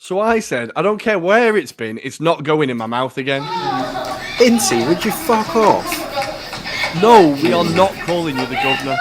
So I said, I don't care where it's been, it's not going in my mouth again. Incy, would you fuck off? No, we are not calling you the governor.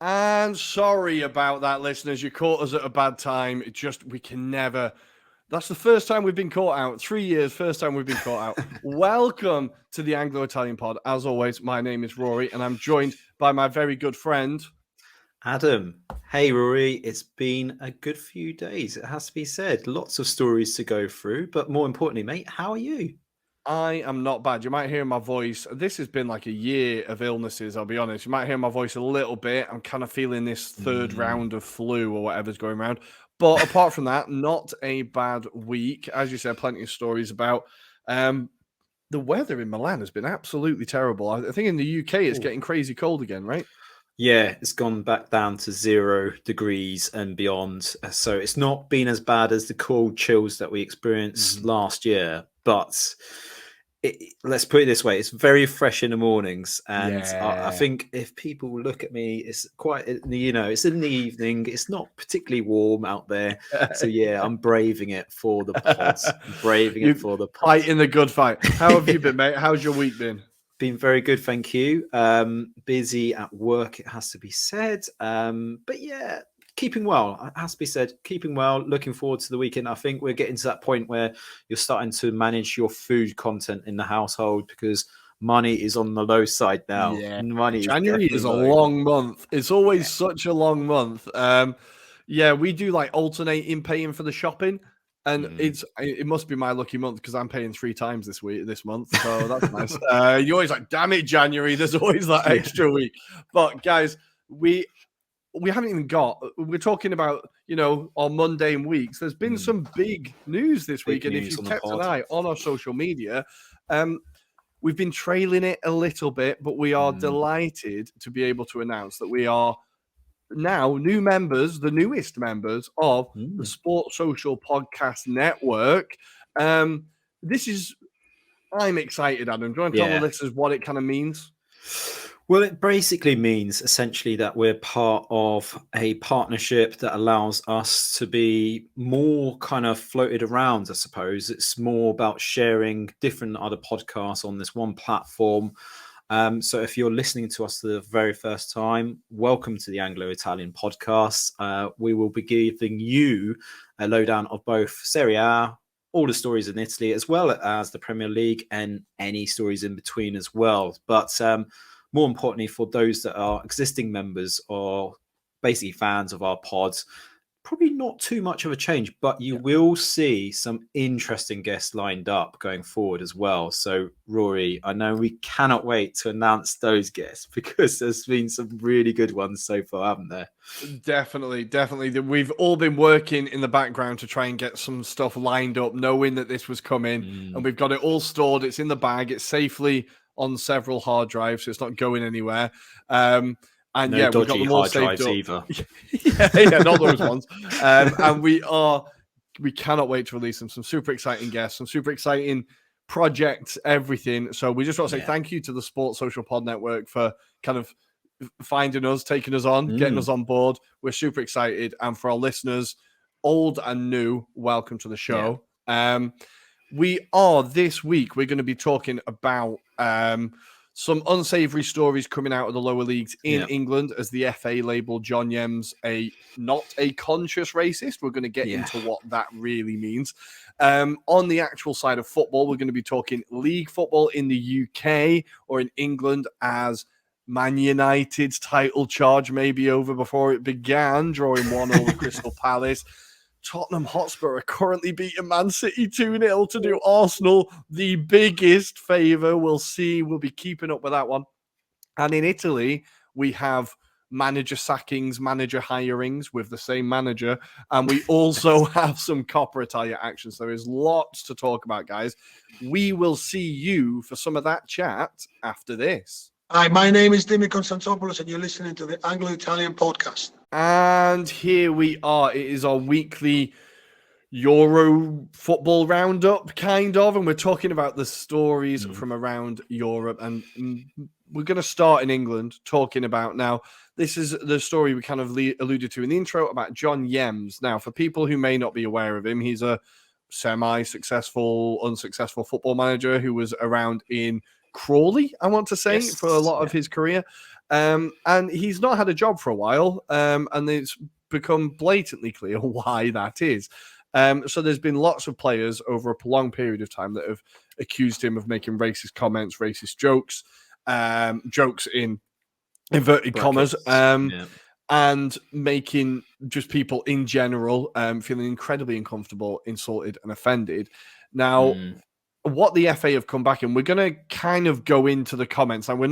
And sorry about that, listeners. You caught us at a bad time. We can never. That's the first time we've been caught out. 3 years, first time we've been caught out. Welcome to the Anglo-Italian pod. As always, my name is Rory, and I'm joined by my very good friend, Adam. Hey, Rory. It's been a good few days. It has to be said. Lots of stories to go through, but more importantly, mate, how are you? I am not bad. You might hear my voice. This has been like a year of illnesses, I'll be honest. You might hear my voice a little bit. I'm kind of feeling this third round of flu or whatever's going around. But apart from that, not a bad week. As you said, plenty of stories about. The weather in Milan has been absolutely terrible. I think in the UK it's getting crazy cold again, right? Yeah, it's gone back down to 0 degrees and beyond. So it's not been as bad as the cold chills that we experienced last year. But let's put it this way, it's very fresh in the mornings. And I think if people look at me, it's quite, it's in the evening. It's not particularly warm out there. So yeah, I'm braving it for the pods. Fighting the good fight. How have you been, mate? How's your week been? Been very good, thank you. Busy at work, it has to be said. But yeah, keeping well, it has to be said. Keeping well, looking forward to the weekend. I think we're getting to that point where you're starting to manage your food content in the household because money is on the low side now. Yeah, January is a long month. It's always such a long month. Yeah, we do like alternating paying for the shopping. And it must be my lucky month because I'm paying 3 times this month. So that's nice. You're always like, damn it, January. There's always that extra week. But guys, we haven't even we're talking about, our mundane weeks. There's been some big news this week. And if you've kept an eye on our social media, we've been trailing it a little bit, but we are delighted to be able to announce that we are now the newest members of the Sports Social Podcast Network. I'm excited, Adam. Do you want to tell the listeners what it kind of means? Well, it basically means essentially that we're part of a partnership that allows us to be more kind of floated around, I suppose. It's more about sharing different other podcasts on this one platform. So if you're listening to us for the very first time, welcome to the Anglo-Italian podcast. We will be giving you a lowdown of both Serie A, all the stories in Italy, as well as the Premier League and any stories in between as well. But more importantly, for those that are existing members or basically fans of our pods, probably not too much of a change, but you will see some interesting guests lined up going forward as well. So, Rory, I know we cannot wait to announce those guests because there's been some really good ones so far, haven't there? Definitely. We've all been working in the background to try and get some stuff lined up, knowing that this was coming, and we've got it all stored. It's in the bag. It's safely on several hard drives, so it's not going anywhere. And no dodgy we've got them all hard drives up. either. yeah, not those ones. And we cannot wait to release them. Some super exciting guests, some super exciting projects, everything. So we just want to say thank you to the Sports Social Pod Network for kind of finding us, taking us on, getting us on board. We're super excited. And for our listeners, old and new, welcome to the show. This week, we're going to be talking about some unsavory stories coming out of the lower leagues in England as the FA labelled John Yems not a conscious racist. We're going to get into what that really means. On the actual side of football, we're going to be talking league football in the UK or in England, as Man United's title charge may be over before it began, drawing 1 over Crystal Palace. Tottenham Hotspur are currently beating Man City 2-0 to do Arsenal the biggest favour. We'll see. We'll be keeping up with that one. And in Italy, we have manager sackings, manager hirings with the same manager. And we also have some Coppa Italia action. So there is lots to talk about, guys. We will see you for some of that chat after this. Hi, my name is Dimi Konstantopoulos, and you're listening to the Anglo-Italian podcast. And here we are. It is our weekly Euro football roundup, kind of, and we're talking about the stories from around Europe. And we're going to start in England, talking about now. This is the story we kind of alluded to in the intro about John Yems. Now, for people who may not be aware of him, he's a semi-successful, unsuccessful football manager who was around in Crawley, I want to say, for a lot of his career. And he's not had a job for a while, and it's become blatantly clear why that is. So there's been lots of players over a prolonged period of time that have accused him of making racist comments, racist jokes, jokes in inverted commas, and making just people in general feeling incredibly uncomfortable, insulted, and offended. Now, what the FA have come back, and we're going to kind of go into the comments, and we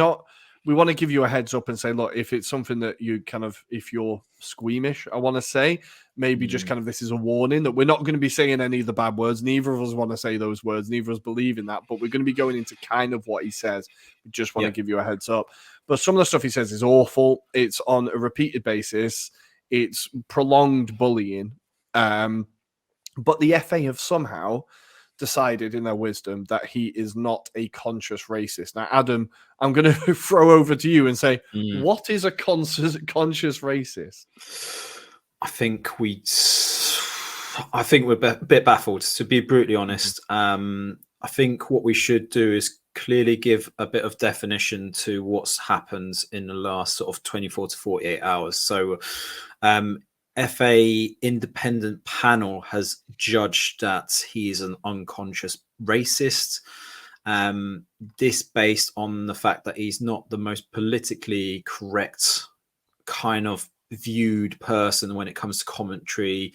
want to give you a heads up and say, look, if it's something that you kind of, if you're squeamish, I want to say, maybe just kind of this is a warning that we're not going to be saying any of the bad words. Neither of us want to say those words. Neither of us believe in that, but we're going to be going into kind of what he says. We just want to give you a heads up. But some of the stuff he says is awful. It's on a repeated basis. It's prolonged bullying. But the FA have somehow decided in their wisdom that he is not a conscious racist. Now, Adam, I'm going to throw over to you and say, what is a conscious racist? I think we're a bit baffled, to be brutally honest. I think what we should do is clearly give a bit of definition to what's happened in the last sort of 24 to 48 hours. So FA independent panel has judged that he is an unconscious racist. This based on the fact that he's not the most politically correct kind of viewed person when it comes to commentary.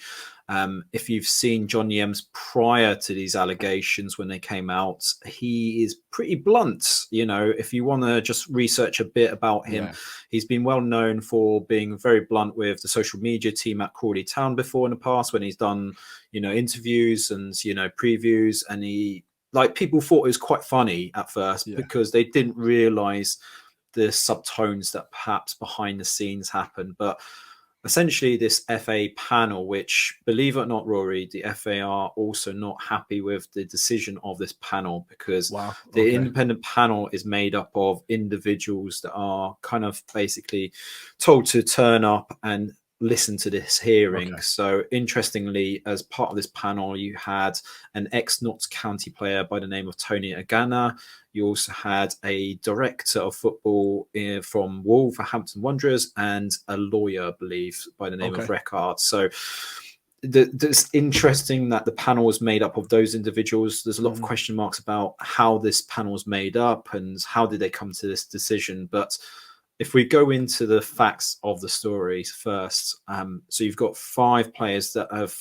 If you've seen John Yems prior to these allegations when they came out, he is pretty blunt. You know, if you want to just research a bit about him, he's been well known for being very blunt with the social media team at Crawley Town before in the past when he's done, interviews and, previews. And people thought it was quite funny at first because they didn't realize the subtones that perhaps behind the scenes happen. But essentially this FA panel, which, believe it or not, Rory, the FA are also not happy with the decision of this panel because the independent panel is made up of individuals that are kind of basically told to turn up and listen to this hearing. So interestingly, as part of this panel, you had an ex-Notts County player by the name of Tony Agana. You also had a director of football from Wolverhampton Wanderers and a lawyer, I believe, by the name of Reckard. So it's interesting that the panel was made up of those individuals. There's a lot of question marks about how this panel was made up and how did they come to this decision. But if we go into the facts of the story first, so you've got 5 players that have,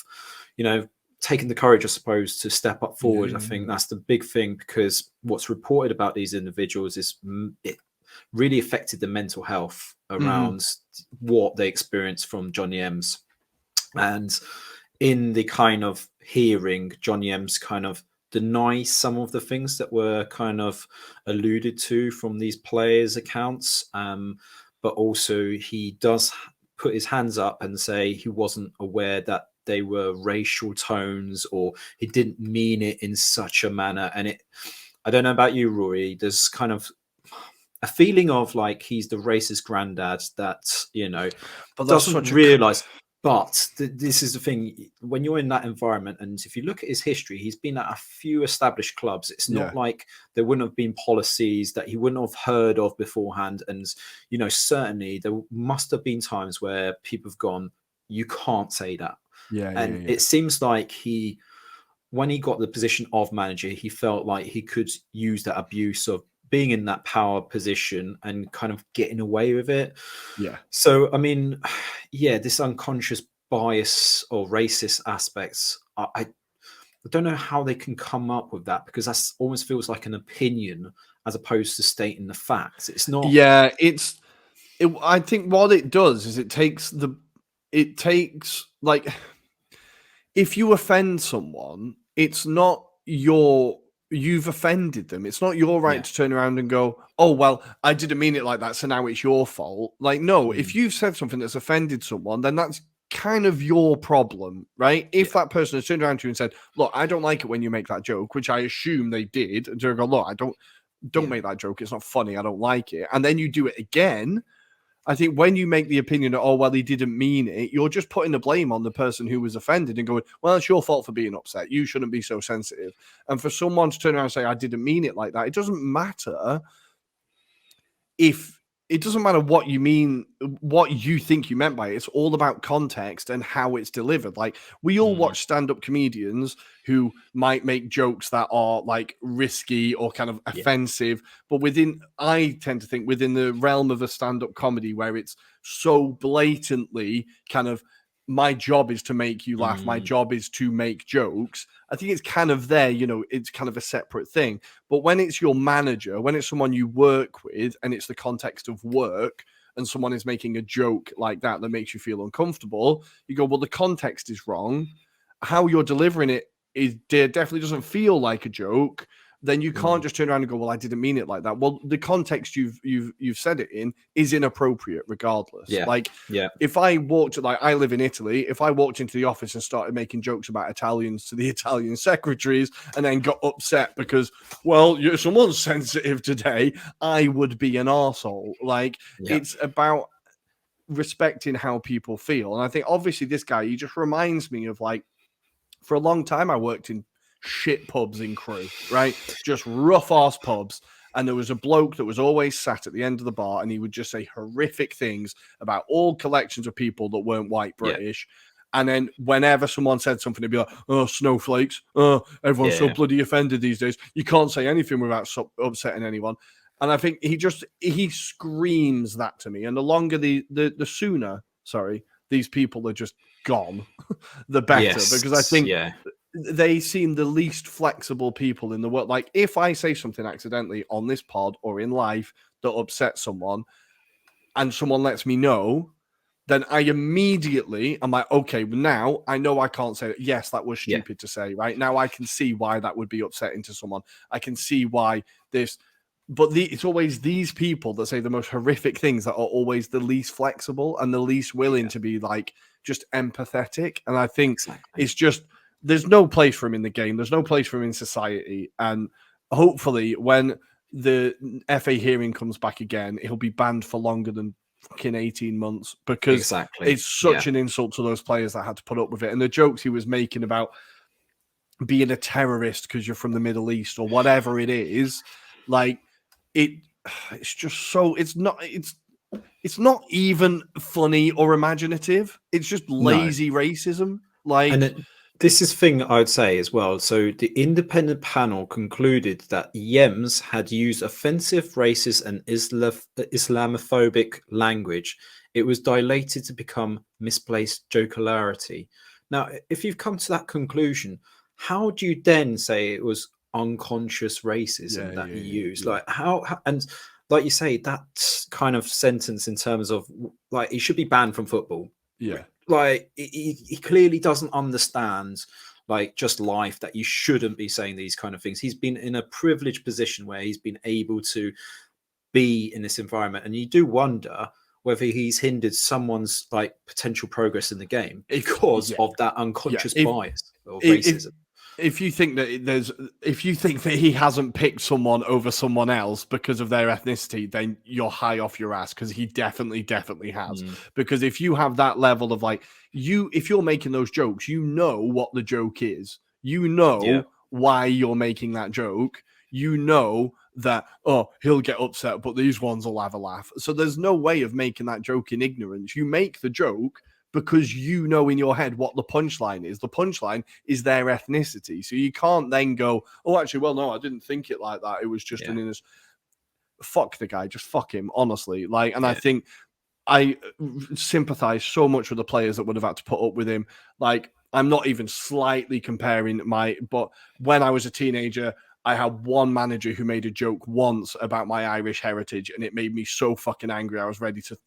taken the courage, I suppose, to step up forward. I think that's the big thing because what's reported about these individuals is it really affected the mental health around what they experienced from John Yems. And in the kind of hearing, John Yems kind of denies some of the things that were kind of alluded to from these players' accounts. But also he does put his hands up and say he wasn't aware that they were racial tones or he didn't mean it in such a manner. And I don't know about you, Rory, there's kind of a feeling of like he's the racist granddad that, but doesn't realize. But this is the thing, when you're in that environment, and if you look at his history, he's been at a few established clubs. It's not like there wouldn't have been policies that he wouldn't have heard of beforehand. And, certainly there must have been times where people have gone, you can't say that. And it seems like when he got the position of manager, he felt like he could use that abuse of being in that power position and kind of getting away with it. Yeah. So, I mean, this unconscious bias or racist aspects, I don't know how they can come up with that, because that almost feels like an opinion as opposed to stating the facts. It's not. Yeah, I think what it does is it takes like, if you offend someone, it's not you've offended them. It's not your right to turn around and go, oh, well, I didn't mean it like that, so now it's your fault. Like, no, if you've said something that's offended someone, then that's kind of your problem, right? If that person has turned around to you and said, look, I don't like it when you make that joke, which I assume they did, and to go, look, I don't make that joke. It's not funny. I don't like it. And then you do it again. I think when you make the opinion that, oh, well, he didn't mean it, you're just putting the blame on the person who was offended and going, well, it's your fault for being upset. You shouldn't be so sensitive. And for someone to turn around and say, I didn't mean it like that, it doesn't matter what you mean, what you think you meant by it. It's all about context and how it's delivered. Like, we all watch stand-up comedians who might make jokes that are like risky or kind of offensive, but I tend to think within the realm of a stand-up comedy where it's so blatantly kind of, my job is to make you laugh, my job is to make jokes. I think it's kind of there, it's kind of a separate thing. But when it's your manager, when it's someone you work with and it's the context of work, and someone is making a joke like that makes you feel uncomfortable, you go, well, the context is wrong. How you're delivering it definitely doesn't feel like a joke. Then you can't just turn around and go, well, I didn't mean it like that. Well, the context you've said it in is inappropriate regardless. If I walked, I live in Italy, if I walked into the office and started making jokes about Italians to the Italian secretaries and then got upset because, well, someone's sensitive today, I would be an arsehole. It's about respecting how people feel. And I think obviously this guy, he just reminds me of, like, for a long time I worked in shit pubs in Crewe, right? Just rough ass pubs. And there was a bloke that was always sat at the end of the bar and he would just say horrific things about all collections of people that weren't white British. And then whenever someone said something, he'd be like, oh, snowflakes. Oh, everyone's so bloody offended these days. You can't say anything without upsetting anyone. And I think he screams that to me. And the longer the sooner, these people are just gone, the better. Because I think they seem the least flexible people in the world. Like, if I say something accidentally on this pod or in life that upsets someone and someone lets me know, then I immediately am like, okay, now I know I can't say that. Yes, that was stupid to say, right? Now I can see why that would be upsetting to someone. I can see why this, but it's always these people that say the most horrific things that are always the least flexible and the least willing to be, like, just empathetic. And I think it's just, there's no place for him in the game. There's no place for him in society. And hopefully when the FA hearing comes back again, he'll be banned for longer than fucking 18 months because it's such an insult to those players that had to put up with it. And the jokes he was making about being a terrorist because you're from the Middle East or whatever it is, like, it's just so, it's not even funny or imaginative. It's just lazy racism. This is thing I'd say as well. So the independent panel concluded that Yems had used offensive, racist, and Islamophobic language. It was dilated to become misplaced jocularity. Now, if you've come to that conclusion, how do you then say it was unconscious racism that he used? Like, how and like you say, that kind of sentence in terms of, like, he should be banned from football. Like, he clearly doesn't understand, like, just life, that you shouldn't be saying these kind of things. He's been in a privileged position where he's been able to be in this environment, and you do wonder whether he's hindered someone's, like, potential progress in the game because of that unconscious bias or racism. if you think that he hasn't picked someone over someone else because of their ethnicity, then you're high off your ass, because he definitely has. Because if you have that level of like, if you're making those jokes, you know what the joke is. You know why you're making that joke. You know that, he'll get upset, but these ones will have a laugh. So there's no way of making that joke in ignorance. You make the joke because you know in your head what the punchline is. The punchline is their ethnicity. So you can't then go, oh, actually, well, no, I didn't think it like that. It was just an innocent. Fuck the guy. Just fuck him, honestly. Like, and I think I sympathize so much with the players that would have had to put up with him. Like, I'm not even slightly comparing but when I was a teenager, I had one manager who made a joke once about my Irish heritage, and it made me so fucking angry. I was ready to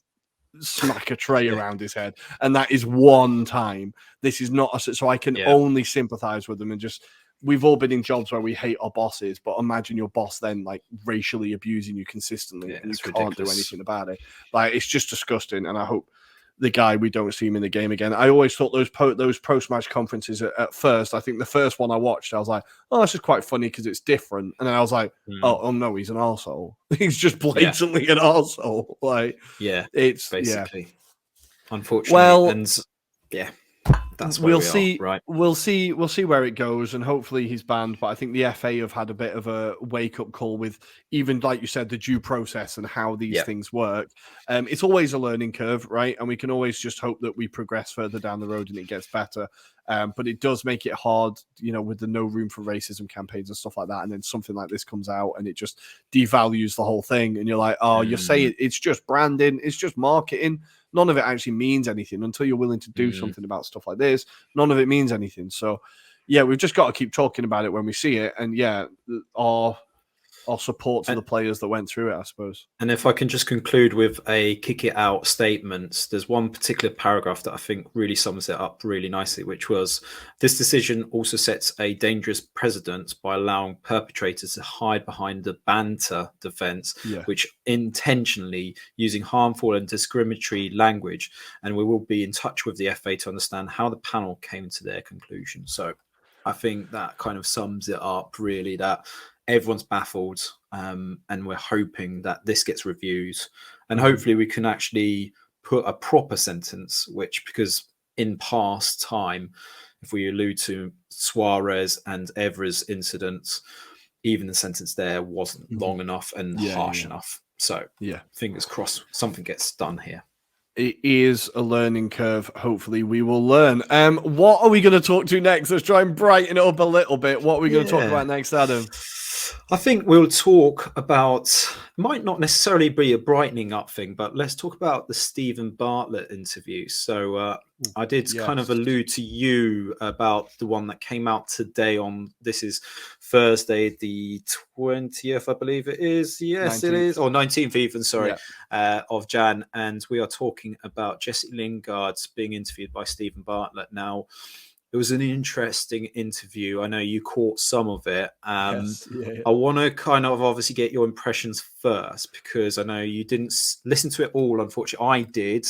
smack a tray around his head, and that is one time. This is not so I can only sympathize with them, and just, we've all been in jobs where we hate our bosses, but imagine your boss then like racially abusing you consistently, and you can't do anything about it. Like, it's just disgusting, and I hope the guy, we don't see him in the game again. I always thought those post-match conferences at first, I think the first one I watched, I was like, oh, this is quite funny because it's different. And then I was like, oh no, he's an arsehole. He's just blatantly an arsehole. Like, it's basically, unfortunately. Well, and that's where see, right? We'll see where it goes, and hopefully he's banned. But I think the FA have had a bit of a wake-up call with, even like you said, the due process and how these things work. It's always a learning curve, right? And we can always just hope that we progress further down the road and it gets better. But it does make it hard, with the no room for racism campaigns and stuff like that. And then something like this comes out and it just devalues the whole thing. And you're like, you're saying it's just branding, it's just marketing. None of it actually means anything until you're willing to do something about stuff like this. None of it means anything. So, we've just got to keep talking about it when we see it. And our support to the players that went through it, I suppose. And if I can just conclude with a kick it out statement, there's one particular paragraph that I think really sums it up really nicely, which was, this decision also sets a dangerous precedent by allowing perpetrators to hide behind the banter defense, which intentionally using harmful and discriminatory language. And we will be in touch with the FA to understand how the panel came to their conclusion. So I think that kind of sums it up, really, that everyone's baffled, and we're hoping that this gets reviewed, and hopefully we can actually put a proper sentence, because in past time, if we allude to Suarez and Evra's incidents, even the sentence there wasn't long enough and harsh enough. So fingers crossed something gets done here. It is a learning curve. Hopefully we will learn. What are we going to talk to next? Let's try and brighten it up a little bit. What are we going to talk about next, Adam? I think we'll talk about, might not necessarily be a brightening up thing, but let's talk about the Stephen Bartlett interview. So I did kind of allude to you about the one that came out today this is Thursday, the 20th, I believe it is. Yes, 19th. It is. Or 19th even, sorry, of Jan. And we are talking about Jesse Lingard being interviewed by Stephen Bartlett. Now, it was an interesting interview. I know you caught some of it. I want to kind of obviously get your impressions first, because I know you didn't listen to it all. Unfortunately, I did.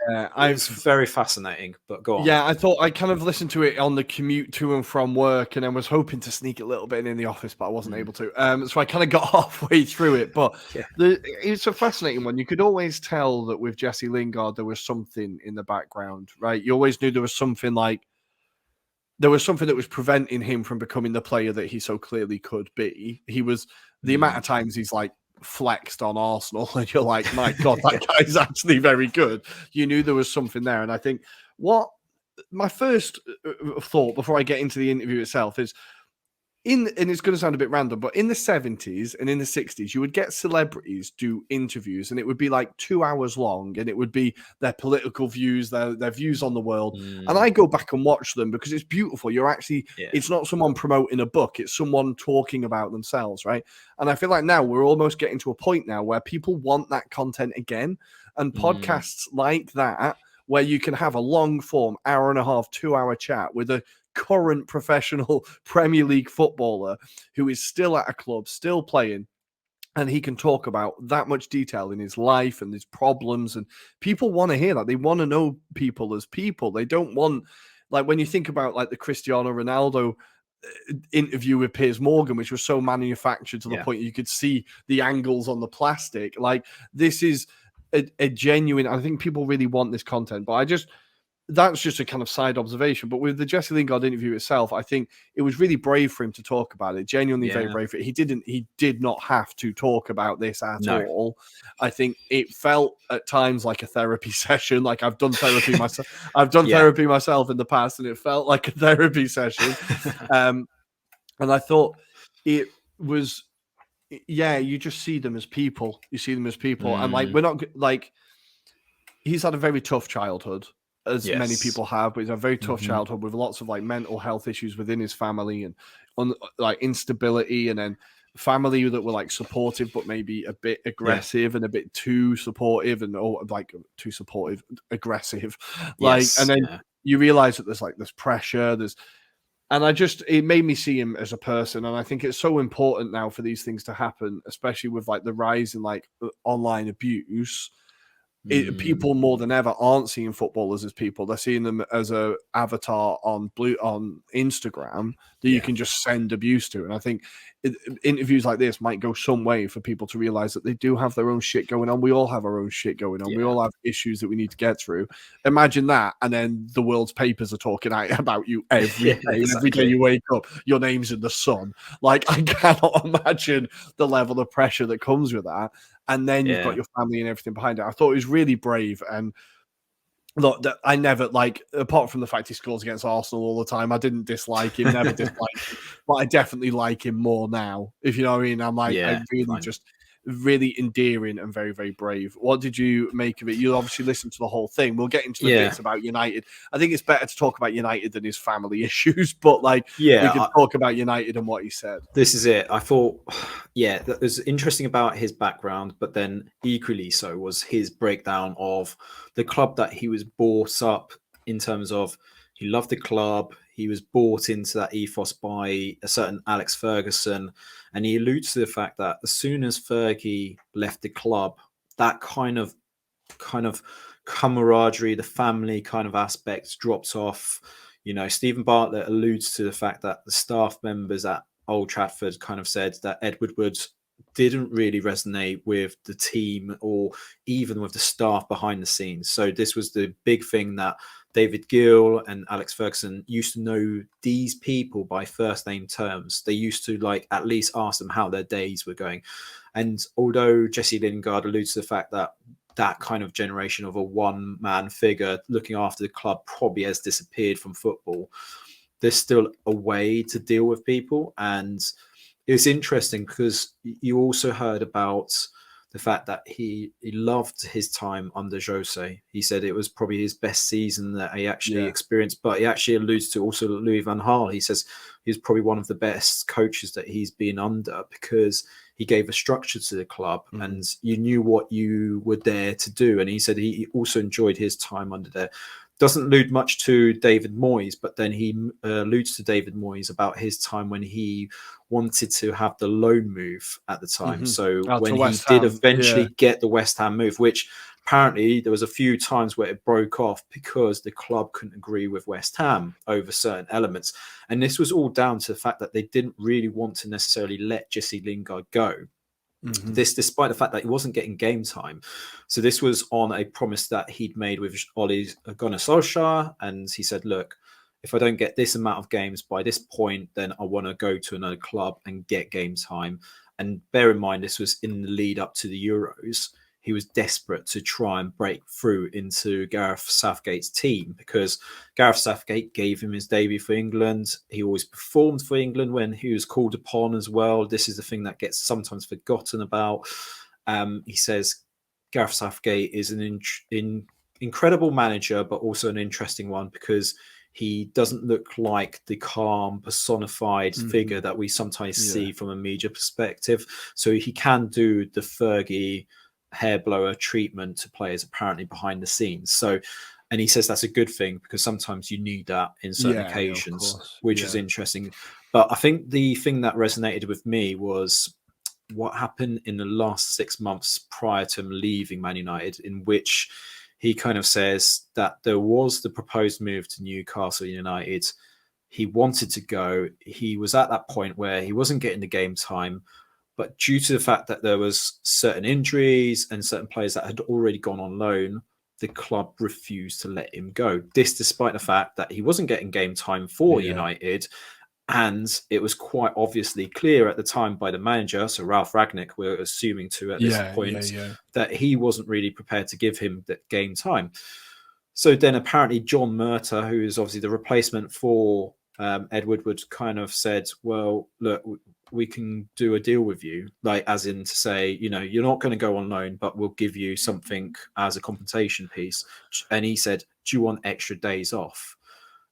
It's very fascinating, but go on. Yeah, I thought I kind of listened to it on the commute to and from work, and I was hoping to sneak a little bit in the office, but I wasn't able to. So I kind of got halfway through it. But it's a fascinating one. You could always tell that with Jesse Lingard, there was something in the background, right? You always knew there was something that was preventing him from becoming the player that he so clearly could be. He was the amount of times he's like flexed on Arsenal, and you're like, my God, that guy's actually very good. You knew there was something there. And I think what my first thought before I get into the interview itself is, and it's going to sound a bit random, but in the 70s and in the 60s, you would get celebrities do interviews, and it would be like 2 hours long, and it would be their political views, their views on the world. And I go back and watch them because it's beautiful. You're actually, it's not someone promoting a book, it's someone talking about themselves, right? And I feel like now we're almost getting to a point now where people want that content again, and podcasts like that, where you can have a long form, hour and a half, 2 hour chat with a current professional Premier League footballer who is still at a club, still playing, and he can talk about that much detail in his life and his problems. And people want to hear that. They want to know people as people. They don't want, like, when you think about like the Cristiano Ronaldo interview with Piers Morgan, which was so manufactured to the point you could see the angles on the plastic. Like, this is a genuine, I think people really want this content, but that's just a kind of side observation. But with the Jesse Lingard interview itself, I think it was really brave for him to talk about it. Genuinely very brave for it. He did not have to talk about this at all. I think it felt at times like a therapy session. Like, I've done therapy myself. I've done therapy myself in the past, and it felt like a therapy session. And I thought it was, you just see them as people. You see them as people. And like, we're not like, he's had a very tough childhood, as many people have, but he's a very tough childhood with lots of like mental health issues within his family and like instability, and then family that were like supportive but maybe a bit aggressive and a bit too supportive and too supportive, aggressive. And then you realize that there's pressure, and it made me see him as a person. And I think it's so important now for these things to happen, especially with like the rise in like online abuse. People more than ever aren't seeing footballers as people. They're seeing them as a avatar on Instagram that you can just send abuse to. And I think interviews like this might go some way for people to realize that they do have their own shit going on. We all have our own shit going on. We all have issues that we need to get through. Imagine that, and then the world's papers are talking about you every day. Exactly. Every day you wake up, your name's in the Sun. Like, I cannot imagine the level of pressure that comes with that. And then you've got your family and everything behind it. I thought it was really brave. And look, I never, like, apart from the fact he scores against Arsenal all the time, I didn't dislike him, never disliked him. But I definitely like him more now, if you know what I mean. I'm like, really endearing and very, very brave. What did you make of it? You obviously listened to the whole thing. We'll get into the bits about United. I think it's better to talk about United than his family issues, but like, we can talk about United and what he said. This is it. I thought, that was interesting about his background, but then equally so was his breakdown of the club that he was brought up in, terms of he loved the club. He was bought into that ethos by a certain Alex Ferguson. And he alludes to the fact that as soon as Fergie left the club, that kind of camaraderie, the family kind of aspects dropped off. You know, Stephen Bartlett alludes to the fact that the staff members at Old Trafford kind of said that Edward Wood didn't really resonate with the team or even with the staff behind the scenes. So this was the big thing, that David Gill and Alex Ferguson used to know these people by first name terms. They used to like at least ask them how their days were going. And although Jesse Lingard alludes to the fact that that kind of generation of a one-man figure looking after the club probably has disappeared from football, there's still a way to deal with people. And it's interesting because you also heard about the fact that he loved his time under Jose. He said it was probably his best season that he actually experienced, but he actually alludes to also Louis van Gaal. He says he was probably one of the best coaches that he's been under because he gave a structure to the club and you knew what you were there to do. And he said he also enjoyed his time under there. Doesn't allude much to David Moyes, but then he alludes to David Moyes about his time when he wanted to have the loan move at the time. So when he did eventually get the West Ham move, which apparently there was a few times where it broke off because the club couldn't agree with West Ham over certain elements. And this was all down to the fact that they didn't really want to necessarily let Jesse Lingard go. This, despite the fact that he wasn't getting game time. So this was on a promise that he'd made with Ole Gunnar Solskjaer. And he said, look, if I don't get this amount of games by this point, then I want to go to another club and get game time. And bear in mind, this was in the lead up to the Euros. He was desperate to try and break through into Gareth Southgate's team because Gareth Southgate gave him his debut for England. He always performed for England when he was called upon as well. This is the thing that gets sometimes forgotten about. He says Gareth Southgate is an incredible manager, but also an interesting one because he doesn't look like the calm, personified figure that we sometimes see from a media perspective. So he can do the Fergie hairblower treatment to players apparently behind the scenes. So, and he says that's a good thing because sometimes you need that in certain occasions, which is interesting. But I think the thing that resonated with me was what happened in the last 6 months prior to him leaving Man United, in which he kind of says that there was the proposed move to Newcastle United. He wanted to go. He was at that point where he wasn't getting the game time, but due to the fact that there was certain injuries and certain players that had already gone on loan, the club refused to let him go. This despite the fact that he wasn't getting game time for United. And it was quite obviously clear at the time by the manager, so Ralph Ragnick, we're assuming to at this point, that he wasn't really prepared to give him that game time. So then apparently John Murtagh, who is obviously the replacement for Ed Woodward, kind of said, well, look, we can do a deal with you, like as in to say, you know, you're not going to go on loan, but we'll give you something as a compensation piece. And he said, do you want extra days off?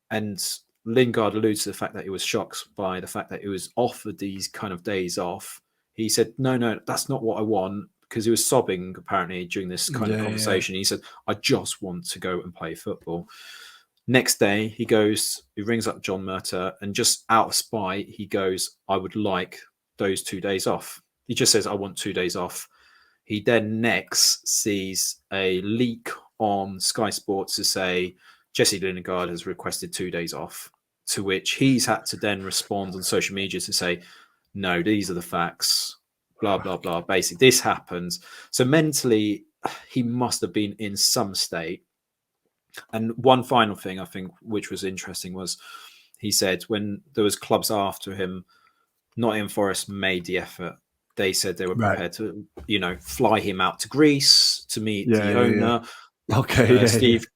And Lingard alludes to the fact that he was shocked by the fact that he was offered these kind of days off. He said, no, that's not what I want, because he was sobbing apparently during this kind of conversation. He said, I just want to go and play football. Next day, he rings up John Murtagh, and just out of spite, he goes, I would like those 2 days off. He just says, I want 2 days off. He then next sees a leak on Sky Sports to say, Jesse Lingard has requested 2 days off, to which he's had to then respond on social media to say, no, these are the facts, blah, blah, blah. Basically, this happens. So mentally, he must have been in some state. And one final thing, I think, which was interesting, was he said when there was clubs after him, Nottingham Forest made the effort. They said they were prepared to, you know, fly him out to Greece to meet the owner.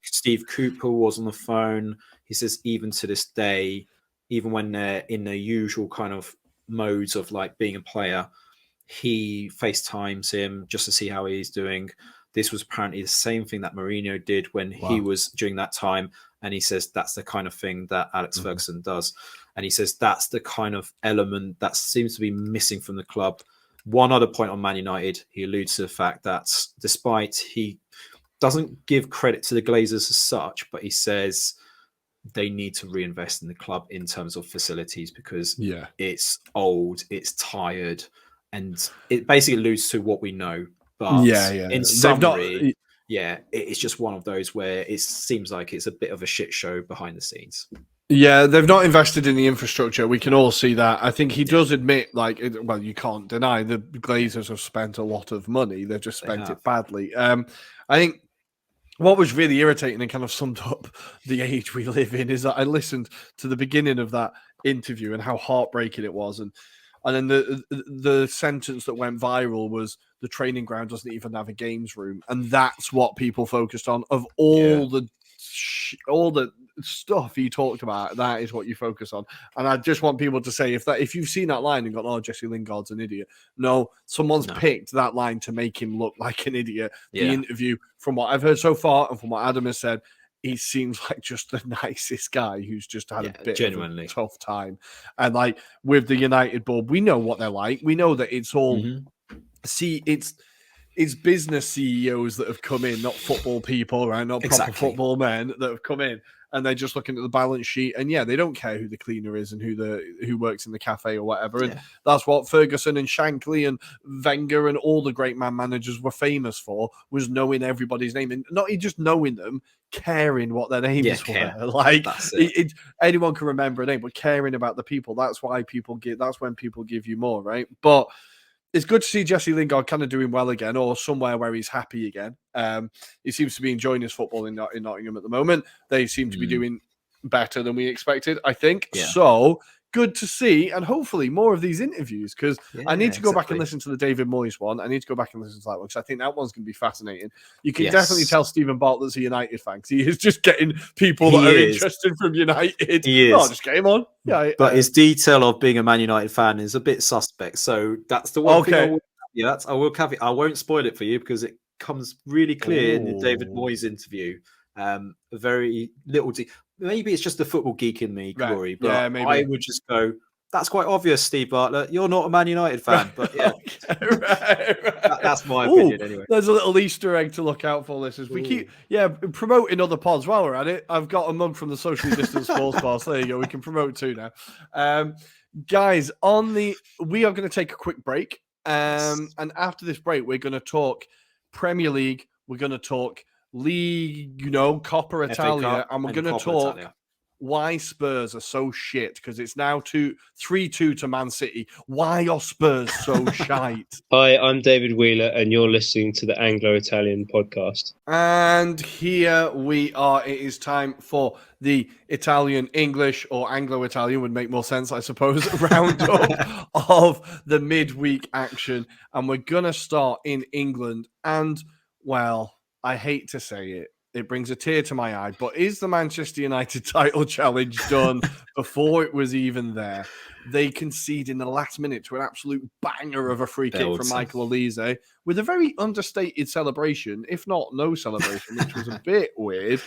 Steve Cooper was on the phone. He says even to this day, even when they're in their usual kind of modes of like being a player, he FaceTimes him just to see how he's doing. This was apparently the same thing that Mourinho did when he was during that time. And he says that's the kind of thing that Alex Ferguson does. And he says that's the kind of element that seems to be missing from the club. One other point on Man United, he alludes to the fact that despite he doesn't give credit to the Glazers as such, but he says they need to reinvest in the club in terms of facilities because it's old, it's tired, and it basically alludes to what we know. But in summary, it's just one of those where it seems like it's a bit of a shit show behind the scenes. Yeah, they've not invested in the infrastructure. We can all see that. I think he does admit, well, you can't deny the Glazers have spent a lot of money. They've just spent it badly. I think what was really irritating and kind of summed up the age we live in is that I listened to the beginning of that interview and how heartbreaking it was. And then the sentence that went viral was the training ground doesn't even have a games room. And that's what people focused on. Of all the stuff he talked about, that is what you focus on. And I just want people to say, if you've seen that line and gone, oh, Jesse Lingard's an idiot. No, someone's picked that line to make him look like an idiot. The interview, from what I've heard so far and from what Adam has said, he seems like just the nicest guy who's just had a bit of a tough time. And like with the United board, we know what they're like. We know that it's all it's business CEOs that have come in, not football people, right? Not proper football men that have come in, and they're just looking at the balance sheet. And they don't care who the cleaner is and who works in the cafe or whatever. And that's what Ferguson and Shankly and Wenger and all the great man managers were famous for, was knowing everybody's name, and not just knowing them, caring what their names were. Like anyone can remember a name, but caring about the people. That's why that's when people give you more, right? But it's good to see Jesse Lingard kind of doing well again, or somewhere where he's happy again. He seems to be enjoying his football in Nottingham at the moment. They seem to be doing better than we expected, I think. So good to see, and hopefully more of these interviews, because I need to go back and listen to the David Moyes one. I need to go back and listen to that one, because I think that one's going to be fascinating. You can definitely tell Stephen Bartlett's a United fan, because he is just getting people that are interested from United. He is. Oh, just get him on. Yeah, but his detail of being a Man United fan is a bit suspect. So that's the one thing I will caveat. I won't spoil it for you because it comes really clear in the David Moyes interview. A very little maybe it's just the football geek in me, Corey, but I would just go, that's quite obvious, Steve Bartlett. You're not a Man United fan, but that's my opinion anyway. There's a little Easter egg to look out for, listeners. We keep promoting other pods while we're at it. I've got a mug from the Socially Distant Sports Bar, so there you go. We can promote two now. Guys, we are going to take a quick break. And after this break, we're going to talk Premier League. We're going to talk League, Coppa Italia, and we're going to talk why Spurs are so shit, because it's now 3-2 to Man City. Why are Spurs so shite? Hi, I'm David Wheeler, and you're listening to the Anglo-Italian podcast. And here we are. It is time for the Italian English, or Anglo-Italian would make more sense, I suppose, roundup of the midweek action. And we're going to start in England. And, well, I hate to say it, it brings a tear to my eye, but is the Manchester United title challenge done before it was even there? They concede in the last minute to an absolute banger of a free kick from Michael Olise with a very understated celebration, if not no celebration, which was a bit weird.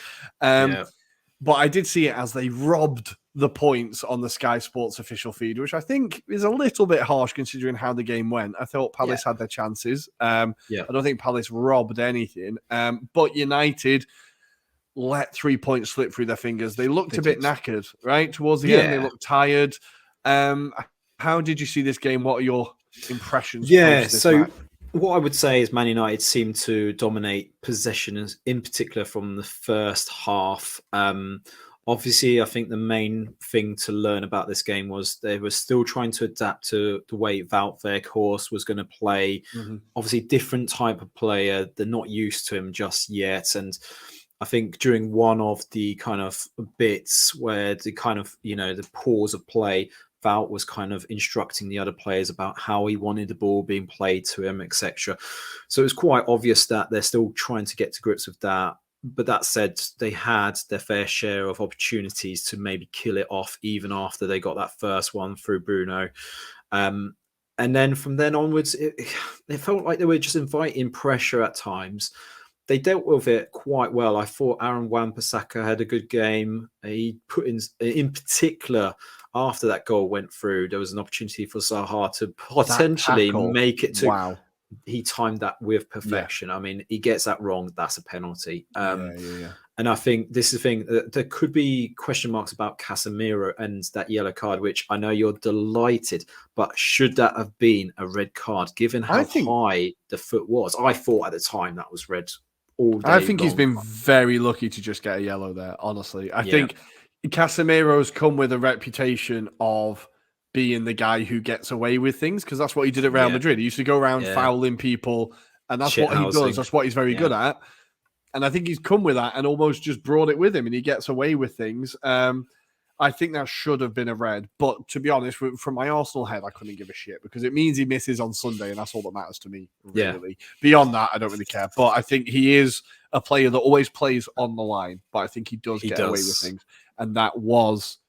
But I did see it as they robbed the points on the Sky Sports official feed, which I think is a little bit harsh considering how the game went. I thought Palace had their chances. I don't think Palace robbed anything. But United let 3 points slip through their fingers. They looked a bit knackered, right? Towards the end, they looked tired. How did you see this game? What are your impressions? Match? What I would say is Man United seemed to dominate possession, in particular from the first half. Obviously, I think the main thing to learn about this game was they were still trying to adapt to the way Wout Weghorst was going to play. Obviously, different type of player. They're not used to him just yet. And I think during one of the kind of bits where the kind of, the pause of play, Wout was kind of instructing the other players about how he wanted the ball being played to him, etc. So it was quite obvious that they're still trying to get to grips with that. But that said, they had their fair share of opportunities to maybe kill it off even after they got that first one through Bruno. And then from then onwards, it felt like they were just inviting pressure at times. They dealt with it quite well. I thought Aaron Wan-Bissaka had a good game. He put in particular, after that goal went through, there was an opportunity for Zaha to potentially make it to. Wow. He timed that with perfection. I mean, he gets that wrong, that's a penalty. And I think this is the thing. There could be question marks about Casemiro and that yellow card, which I know you're delighted, but should that have been a red card, given how high the foot was? I thought at the time that was red all day I think long. he's been very lucky to just get a yellow there, honestly. I think Casemiro's come with a reputation of being the guy who gets away with things, because that's what he did at Real Madrid. He used to go around fouling people, and that's what he does. That's what he's very good at. And I think he's come with that and almost just brought it with him, and he gets away with things. I think that should have been a red. But to be honest, from my Arsenal head, I couldn't give a shit, because it means he misses on Sunday, and that's all that matters to me, really. Beyond that, I don't really care. But I think he is a player that always plays on the line, but I think he does get away with things. And that was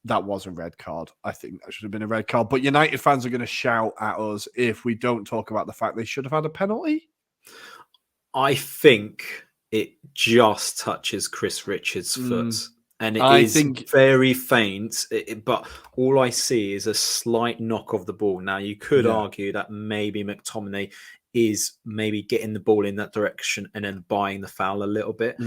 a red card. I think that should have been a red card. But United fans are going to shout at us if we don't talk about the fact they should have had a penalty. I think it just touches Chris Richards' foot. And it is very faint, but all I see is a slight knock of the ball. Now, you could argue that maybe McTominay is maybe getting the ball in that direction and then buying the foul a little bit.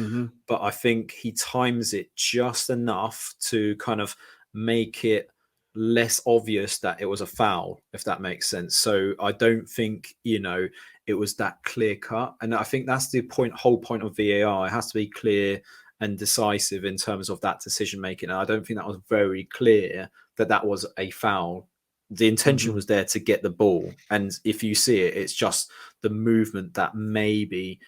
But I think he times it just enough to kind of make it less obvious that it was a foul, if that makes sense. So I don't think, it was that clear cut. And I think that's the whole point of VAR. It has to be clear and decisive in terms of that decision making. And I don't think that was very clear that was a foul. The intention was there to get the ball. And if you see it, it's just the movement that maybe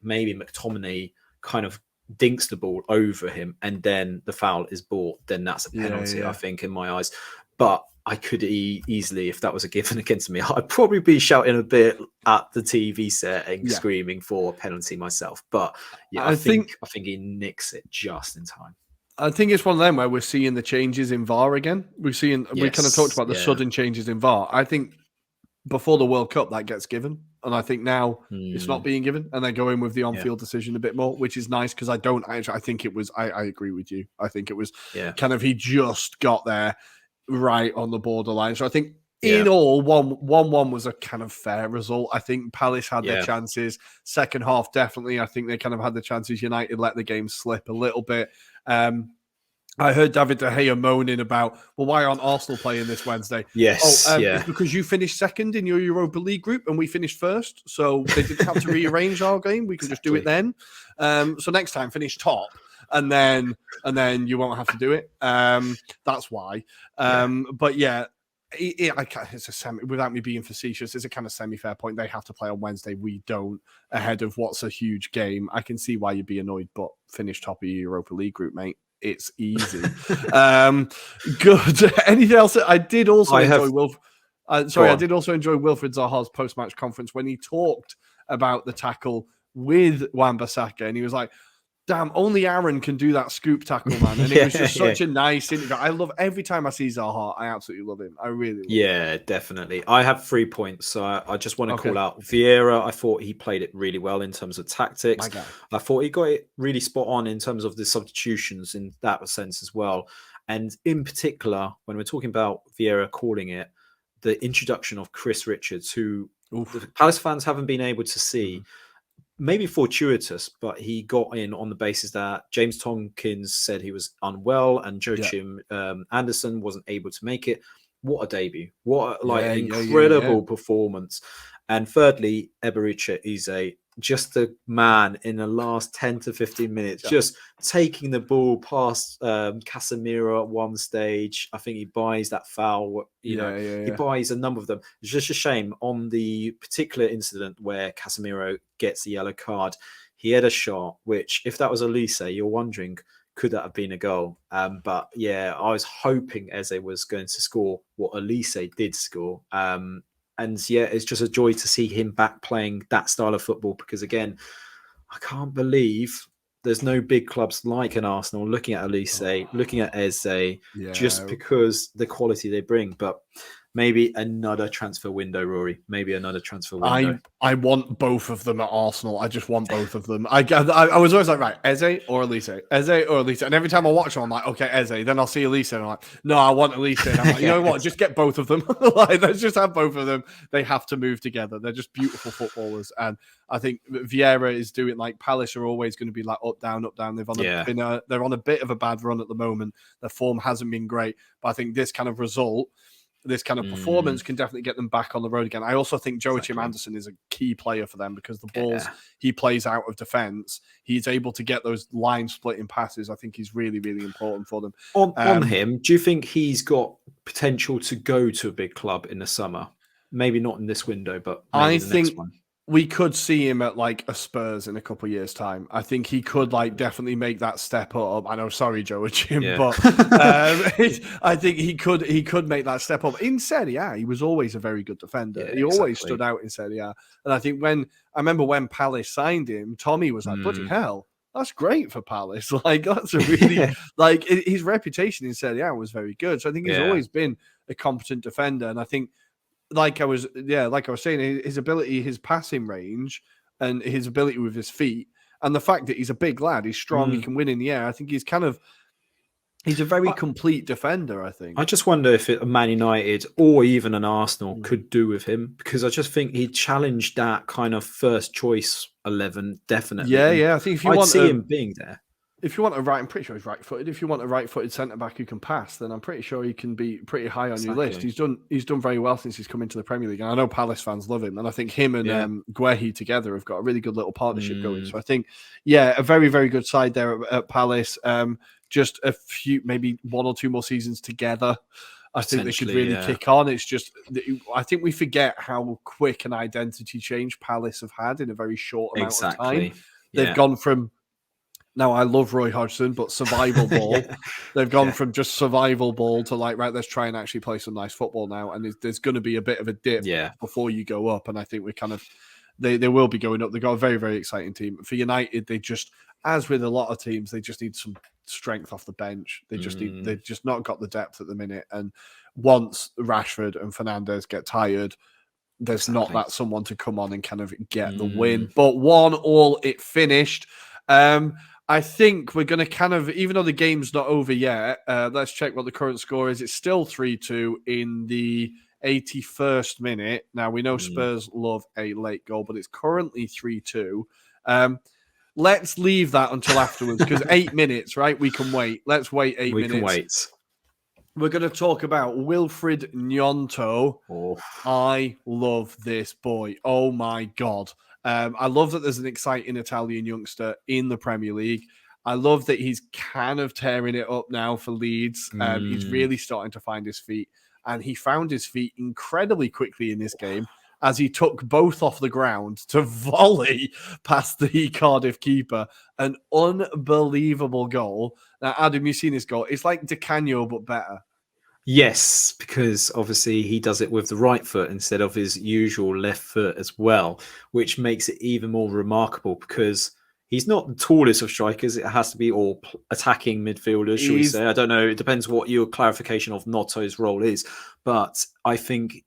McTominay kind of dinks the ball over him and then the foul is bought, then that's a penalty, I think, in my eyes. But I could easily, if that was a given against me, I'd probably be shouting a bit at the TV set and screaming for a penalty myself. But I think he nicks it just in time. I think it's one of them where we're seeing the changes in VAR again. We kind of talked about the sudden changes in VAR. I think before the World Cup that gets given, and I think now it's not being given, and they're going with the on-field decision a bit more, which is nice, because I think it was. I agree with you. I think it was kind of he just got there right on the borderline. So I think in all, 1-1 was a kind of fair result. I think Palace had their chances. Second half, definitely. I think they kind of had the chances. United let the game slip a little bit. I heard David De Gea moaning about, well, why aren't Arsenal playing this Wednesday? Yes. It's because you finished second in your Europa League group and we finished first. So they didn't have to rearrange our game. We can just do it then. So next time, finish top. and then you won't have to do it. That's why. But yeah. It's a semi, without me being facetious, it's a kind of semi-fair point. They have to play on Wednesday. We don't, ahead of what's a huge game. I can see why you'd be annoyed, but finish top of your Europa League group, mate. It's easy. Good. Anything else? I did also enjoy Wilfried Zaha's post-match conference when he talked about the tackle with Wan-Bissaka, and he was like, damn, only Aaron can do that scoop tackle, man. And it was just such a nice interview. I love every time I see Zaha, I absolutely love him. I really love him. Definitely. I have 3 points. So I just want to call out Vieira. I thought he played it really well in terms of tactics. I thought he got it really spot on in terms of the substitutions in that sense as well. And in particular, when we're talking about Vieira calling it, the introduction of Chris Richards, who the Palace fans haven't been able to see. Maybe fortuitous, but he got in on the basis that James Tompkins said he was unwell and Joachim Anderson wasn't able to make it. What a debut. What an incredible performance. And thirdly, Eberechi Eze, just the man in the last 10 to 15 minutes, just taking the ball past Casemiro at one stage. I think he buys that foul. He buys a number of them. It's just a shame on the particular incident where Casemiro gets the yellow card. He had a shot, which if that was Elise, you're wondering, could that have been a goal? But yeah, I was hoping Eze was going to score what Elise did score. And yeah, it's just a joy to see him back playing that style of football because, again, I can't believe there's no big clubs like an Arsenal looking at Elise, looking at Eze, just because the quality they bring. But maybe another transfer window, Rory. Maybe another transfer window. I want both of them at Arsenal. I just want both of them. I was always like, right, Eze or Elise? Eze or Elise? And every time I watch them, I'm like, okay, Eze. Then I'll see Elise and I'm like, no, I want Elise. And I'm like, you know what? Just get both of them. Like, let's just have both of them. They have to move together. They're just beautiful footballers. And I think Vieira is doing, like, Palace are always going to be like up, down, up, down. They're on a bit of a bad run at the moment. Their form hasn't been great. But I think this kind of result, this kind of performance can definitely get them back on the road again. I also think Joachim Anderson is a key player for them because the balls he plays out of defence, he's able to get those line-splitting passes. I think he's really, really important for them. On him, do you think he's got potential to go to a big club in the summer? Maybe not in this window, but maybe the next one. We could see him at like a Spurs in a couple of years' time. I think he could like definitely make that step up. I know, sorry, Joachim, but I think he could make that step up. In Serie A, he was always a very good defender. He always stood out in Serie A. And I think I remember when Palace signed him, Tommy was like, bloody hell, that's great for Palace. Like, that's a really, like, his reputation in Serie A was very good. So I think he's always been a competent defender. And I think, like I was saying, his ability, his passing range, and his ability with his feet, and the fact that he's a big lad, he's strong, he can win in the air. I think he's a very complete defender. I think. I just wonder if a Man United or even an Arsenal could do with him because I just think he challenged that kind of first choice 11 definitely. Yeah. I think if you want see him being there. If you want I'm pretty sure he's right-footed. If you want a right-footed centre-back who can pass, then I'm pretty sure he can be pretty high on your list. He's done very well since he's come into the Premier League. And I know Palace fans love him. And I think him and Guehi together have got a really good little partnership going. So I think, a very, very good side there at Palace. Just a few, maybe 1 or 2 more seasons together. I think they could really kick on. It's just, I think we forget how quick an identity change Palace have had in a very short amount of time. They've gone from, now, I love Roy Hodgson, but survival ball. They've gone from just survival ball to like, right, let's try and actually play some nice football now. And there's going to be a bit of a dip before you go up. And I think we're kind of, they will be going up. They've got a very, very exciting team. For United, they just, as with a lot of teams, they just need some strength off the bench. They just they've just not got the depth at the minute. And once Rashford and Fernandes get tired, there's not that someone to come on and kind of get the win. But 1-1, it finished. I think we're going to kind of, even though the game's not over yet, let's check what the current score is. It's still 3-2 in the 81st minute. Now, we know Spurs love a late goal, but it's currently 3-2. Let's leave that until afterwards, because 8 minutes, right? We can wait. Let's wait 8 minutes. We can wait. We're going to talk about Wilfried Gnonto. I love this boy. Oh, my God. I love that there's an exciting Italian youngster in the Premier League. I love that he's kind of tearing it up now for Leeds. He's really starting to find his feet, and he found his feet incredibly quickly in this game as he took both off the ground to volley past the Cardiff keeper. An unbelievable goal. Now, Adam, you've seen this goal. It's like Di Canio, but better. Yes, because obviously he does it with the right foot instead of his usual left foot as well, which makes it even more remarkable because he's not the tallest of strikers. It has to be all attacking midfielders, shall we say. I don't know. It depends what your clarification of Notto's role is. But I think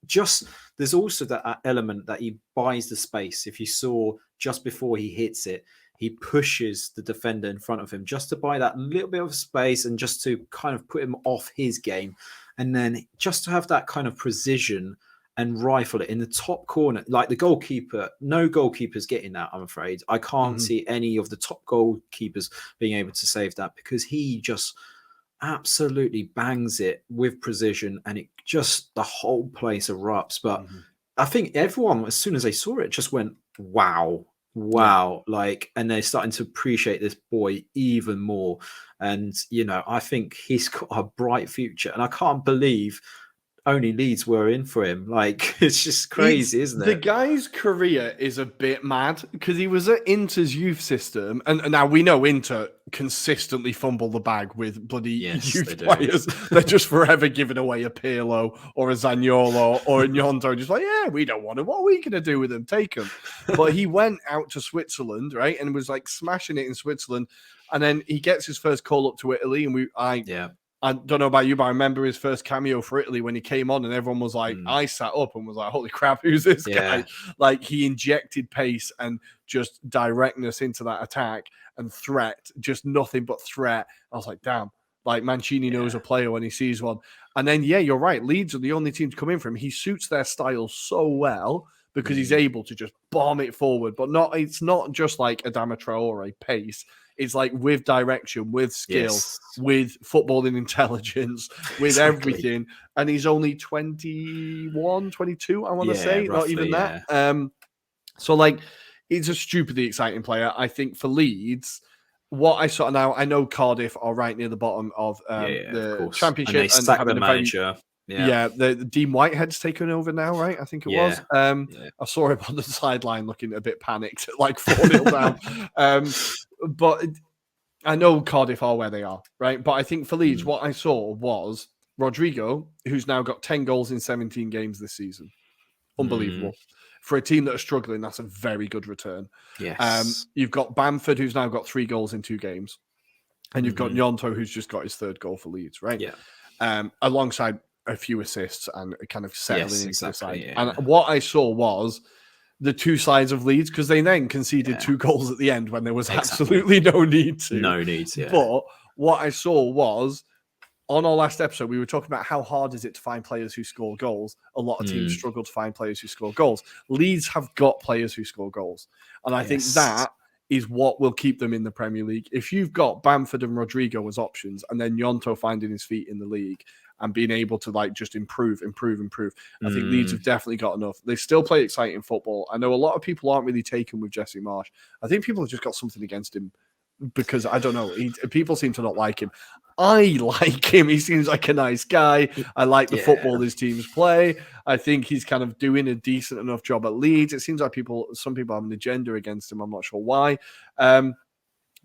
just there's also that element that he buys the space. If you saw just before he hits it, he pushes the defender in front of him just to buy that little bit of space and just to kind of put him off his game. And then just to have that kind of precision and rifle it in the top corner. Like the goalkeeper, no goalkeeper's getting that, I'm afraid. I can't see any of the top goalkeepers being able to save that because he just absolutely bangs it with precision and it just, the whole place erupts. But I think everyone, as soon as they saw it, just went, wow. Like, and they're starting to appreciate this boy even more. And, you know, I think he's got a bright future. And I can't believe only Leeds were in for him. Like, it's just crazy, isn't it? The guy's career is a bit mad because he was at Inter's youth system. And now we know Inter consistently fumble the bag with bloody youth players. They're just forever giving away a Pirlo or a Zaniolo or a Gnonto. Just like, yeah, we don't want him. What are we going to do with him? Take him. But he went out to Switzerland, right? And was like smashing it in Switzerland. And then he gets his first call up to Italy. And I don't know about you, but I remember his first cameo for Italy when he came on and everyone was like, I sat up and was like, holy crap, who's this guy? Like he injected pace and just directness into that attack and threat, just nothing but threat. I was like, damn, like Mancini knows a player when he sees one. And then, you're right. Leeds are the only team to come in for him. He suits their style so well because he's able to just bomb it forward, but it's not just like Adama Traore pace. It's like with direction, with skill, with footballing intelligence, with everything. And he's only 21, 22, I want to say. Roughly, not even that. So, like, he's a stupidly exciting player. I think for Leeds, what I saw now, I know Cardiff are right near the bottom of the Championship. And they sacked the manager. The Dean Whitehead's taken over now, right? I think it was. I saw him on the sideline looking a bit panicked at like 4-0 down. But I know Cardiff are where they are, right? But I think for Leeds, what I saw was Rodrigo, who's now got 10 goals in 17 games this season. Unbelievable. For a team that are struggling, that's a very good return. Yes. You've got Bamford, who's now got 3 goals in 2 games. And you've got Gnonto, who's just got his 3rd goal for Leeds, right? Alongside a few assists and kind of settling into the side. And what I saw was the 2 sides of Leeds, because they then conceded 2 goals at the end when there was absolutely no need to. But what I saw was, on our last episode, we were talking about how hard is it to find players who score goals. A lot of teams struggle to find players who score goals. Leeds have got players who score goals. And I think that is what will keep them in the Premier League. If you've got Bamford and Rodrigo as options, and then Gnonto finding his feet in the league, and being able to like just improve. I think Leeds have definitely got enough. They still play exciting football. I know a lot of people aren't really taken with Jesse Marsch. I think people have just got something against him because I don't know. People seem to not like him. I like him. He seems like a nice guy. I like the football his teams play. I think he's kind of doing a decent enough job at Leeds. It seems like some people have an agenda against him. I'm not sure why.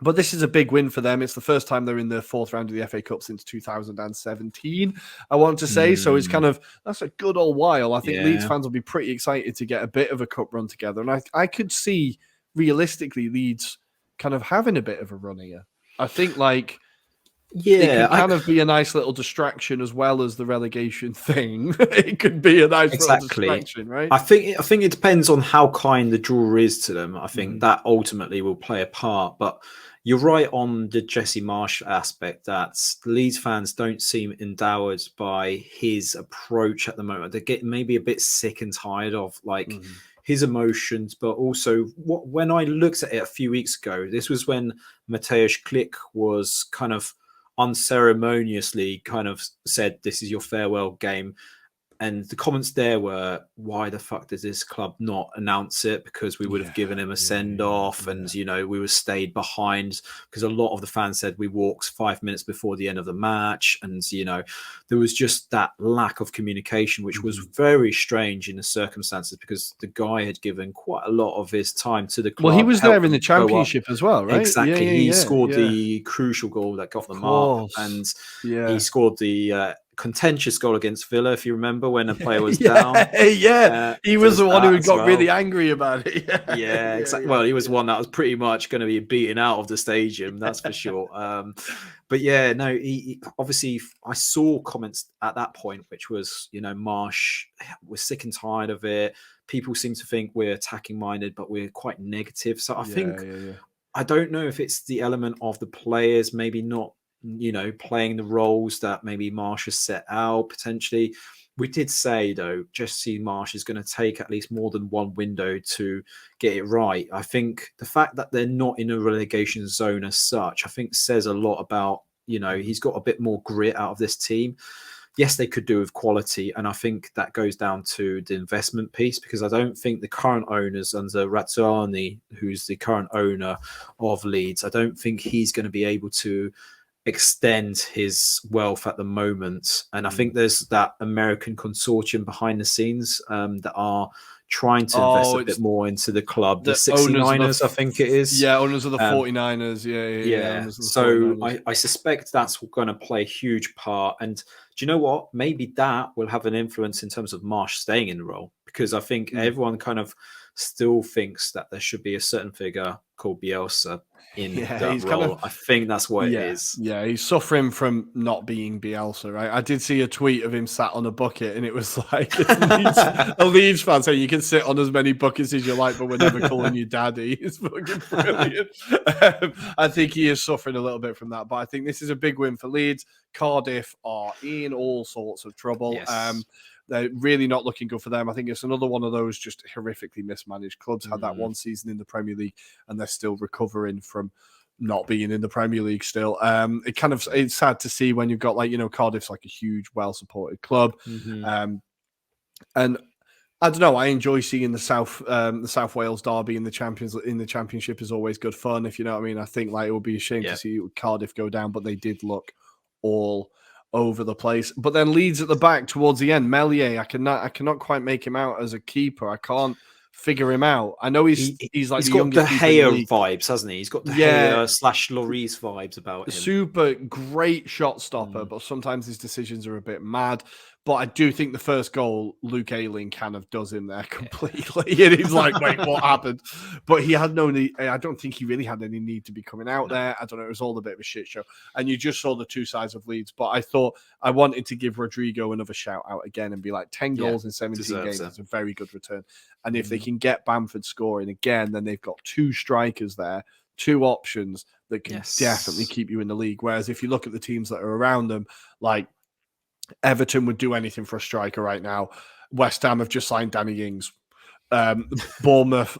But this is a big win for them. It's the first time they're in the 4th round of the FA Cup since 2017, I want to say. So it's that's a good old while. I think Leeds fans will be pretty excited to get a bit of a cup run together. And I could see, realistically, Leeds kind of having a bit of a run here. I think, like, it could kind of be a nice little distraction as well as the relegation thing. It could be a nice little distraction, right? I think it depends on how kind the draw is to them. I think that ultimately will play a part. But you're right on the Jesse Marsch aspect that Leeds fans don't seem endowed by his approach at the moment. They get maybe a bit sick and tired of like his emotions, but also when I looked at it a few weeks ago, this was when Mateusz Klich was kind of unceremoniously kind of said, "This is your farewell game." And the comments there were, why the fuck does this club not announce it? Because we would have given him a send-off and, you know, we were stayed behind, because a lot of the fans said we walked 5 minutes before the end of the match. And, you know, there was just that lack of communication, which was very strange in the circumstances, because the guy had given quite a lot of his time to the club. Well, he was there in the championship as well, right? Exactly. He scored the crucial goal that got them up. And he scored the contentious goal against Villa, if you remember, when a player was down. He was the one who got really angry about it. Exactly. Well, he was one that was pretty much going to be beaten out of the stadium, that's for sure. But yeah, no, he obviously, I saw comments at that point, which was, you know, Marsh, we're sick and tired of it. People seem to think we're attacking minded, but we're quite negative. So I think, I don't know if it's the element of the players maybe not, you know, playing the roles that maybe Marsh has set out potentially. We did say, though, Jesse Marsh is going to take at least more than one window to get it right. I think the fact that they're not in a relegation zone as such, I think says a lot about, you know, he's got a bit more grit out of this team. Yes, they could do with quality. And I think that goes down to the investment piece, because I don't think the current owners under Razziani, who's the current owner of Leeds, I don't think he's going to be able to extend his wealth at the moment. And I think there's that American consortium behind the scenes that are trying to invest a bit more into the club. The 69ers, I think it is. Yeah, owners of the 49ers. Yeah. So 49ers. I suspect that's going to play a huge part. And do you know what? Maybe that will have an influence in terms of Marsh staying in the role, because I think everyone kind of still thinks that there should be a certain figure called Bielsa in that role. I think that's what it is. Yeah, he's suffering from not being Bielsa, right? I did see a tweet of him sat on a bucket, and it was like a Leeds fan saying, you can sit on as many buckets as you like, but we're never calling you daddy. It's fucking brilliant. I think he is suffering a little bit from that, but I think this is a big win for Leeds. Cardiff are in all sorts of trouble. Yes. They're really not looking good for them. I think it's another one of those just horrifically mismanaged clubs. Had that one season in the Premier League, and they're still recovering from not being in the Premier League still. It's sad to see when you've got, like, you know, Cardiff's like a huge, well-supported club. And I don't know, I enjoy seeing the South Wales derby in the championship is always good fun, if you know what I mean. I think, like, it would be a shame to see Cardiff go down, but they did look all over the place. But then Leeds at the back towards the end, Meslier, I cannot quite make him out as a keeper. I can't figure him out. I know he's like he's got the Hayer vibes, hasn't he? He's got the Hayer / Lloris vibes about him. Super great shot stopper, but sometimes his decisions are a bit mad. But I do think the first goal, Luke Ayling kind of does him there completely. And he's like, wait, what happened? But he had no need. I don't think he really had any need to be coming out there. I don't know. It was all a bit of a shit show. And you just saw the two sides of Leeds. But I thought I wanted to give Rodrigo another shout out again and be like, 10 goals in 17 games is a very good return. And if they can get Bamford scoring again, then they've got two strikers there, two options that can definitely keep you in the league. Whereas if you look at the teams that are around them, like Everton would do anything for a striker right now. West Ham have just signed Danny Ings. Bournemouth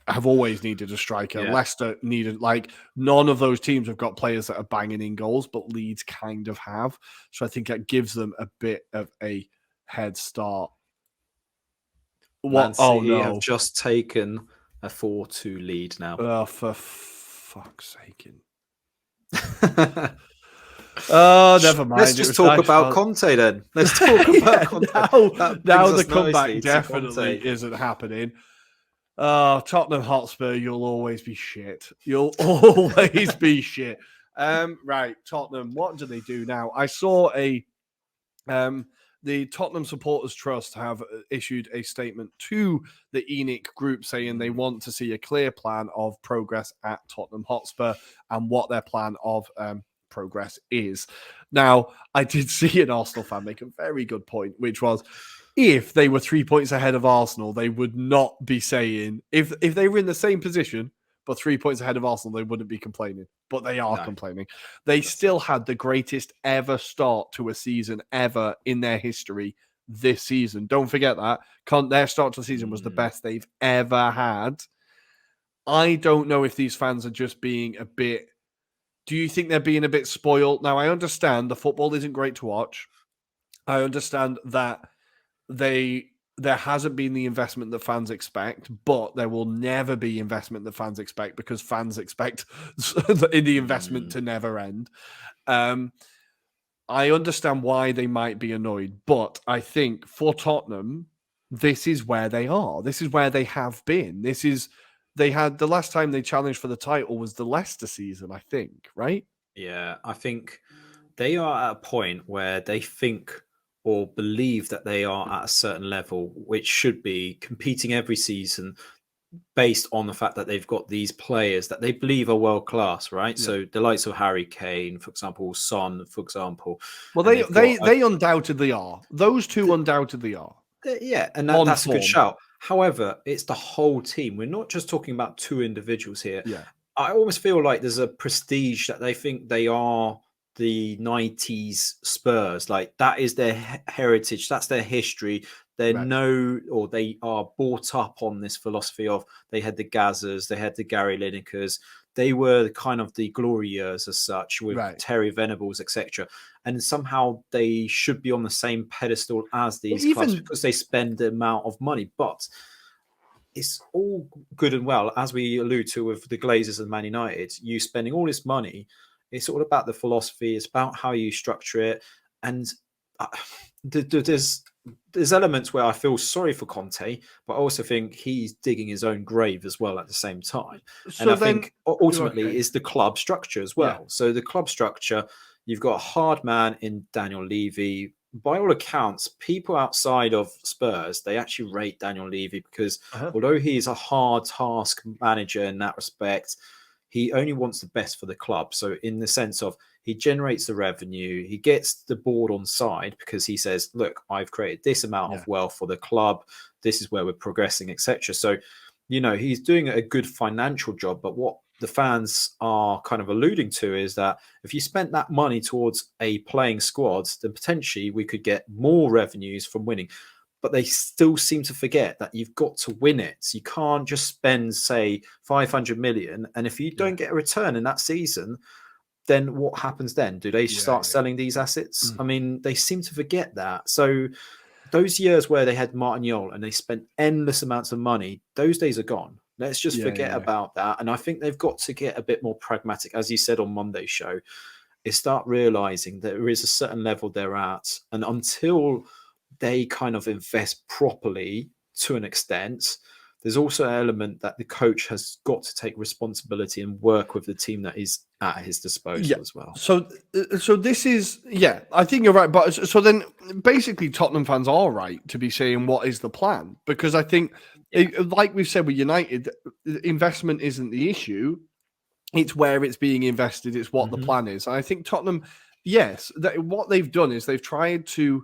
have always needed a striker. Leicester needed, like, none of those teams have got players that are banging in goals, but Leeds kind of have. So I think that gives them a bit of a head start. Man City have just taken a 4-2 lead now. Oh, for fuck's sake. Oh, never mind. Let's just talk about Conte then. Let's talk about Conte. Now the comeback definitely isn't happening. Tottenham Hotspur, you'll always be shit. You'll always be shit. Right, Tottenham, what do they do now? I saw the Tottenham Supporters Trust have issued a statement to the Enic group saying they want to see a clear plan of progress at Tottenham Hotspur and what their plan of progress is. Now, I did see an Arsenal fan make a very good point, which was, if they were 3 points ahead of Arsenal, they would not be saying, if they were in the same position but 3 points ahead of Arsenal, they wouldn't be complaining. But they are complaining. They still had the greatest ever start to a season ever in their history this season. Don't forget that. Their start to the season was the best they've ever had. I don't know if these fans are just being a bit... Do you think they're being a bit spoiled? Now, I understand the football isn't great to watch. I understand that there hasn't been the investment that fans expect, but there will never be investment that fans expect because fans expect the investment to never end. I understand why they might be annoyed, but I think for Tottenham, this is where they are. This is where they have been. They had the last time they challenged for the title was the Leicester season, I think, right? Yeah, I think they are at a point where they think or believe that they are at a certain level, which should be competing every season based on the fact that they've got these players that they believe are world class, right? Yeah. So the likes of Harry Kane, for example, Son, for example. Well, they undoubtedly are. Those two undoubtedly are. Yeah, and On that's a good form. shout. However, it's the whole team. We're not just talking about two individuals here. Yeah. I almost feel like there's a prestige that they think they are the 90s Spurs. Like that is their heritage. That's their history. They they are brought up on this philosophy of they had the Gazzers, they had the Gary Linekers. They were kind of the glory years as such with Terry Venables, etc. And somehow they should be on the same pedestal as these clubs because they spend the amount of money. But it's all good and well, as we allude to with the Glazers and Man United, you spending all this money. It's all about the philosophy. It's about how you structure it. And there's elements where I feel sorry for Conte, but I also think he's digging his own grave as well at the same time. So and I think ultimately is the club structure as well. Yeah. So the club structure, you've got a hard man in Daniel Levy. By all accounts, people outside of Spurs, they actually rate Daniel Levy because although he's a hard task manager in that respect, he only wants the best for the club. So in the sense of he generates the revenue, he gets the board on side because he says, look, I've created this amount of wealth for the club. This is where we're progressing, etc. So, he's doing a good financial job. But what the fans are kind of alluding to is that if you spent that money towards a playing squad, then potentially we could get more revenues from winning. But they still seem to forget that you've got to win it. So you can't just spend, say, 500 million. And if you don't get a return in that season, then what happens then? Do they start selling these assets? I mean, they seem to forget that. So those years where they had Martignol and they spent endless amounts of money, those days are gone. Let's just forget about that. And I think they've got to get a bit more pragmatic, as you said on Monday's show, is start realizing that there is a certain level they're at. And until they kind of invest properly to an extent, there's also an element that the coach has got to take responsibility and work with the team that is at his disposal as well. So this is, I think you're right. But so then basically Tottenham fans are right to be saying, what is the plan? Because I think, like we've said with United, investment isn't the issue. It's where it's being invested. It's what the plan is. And I think Tottenham, what they've done is they've tried to,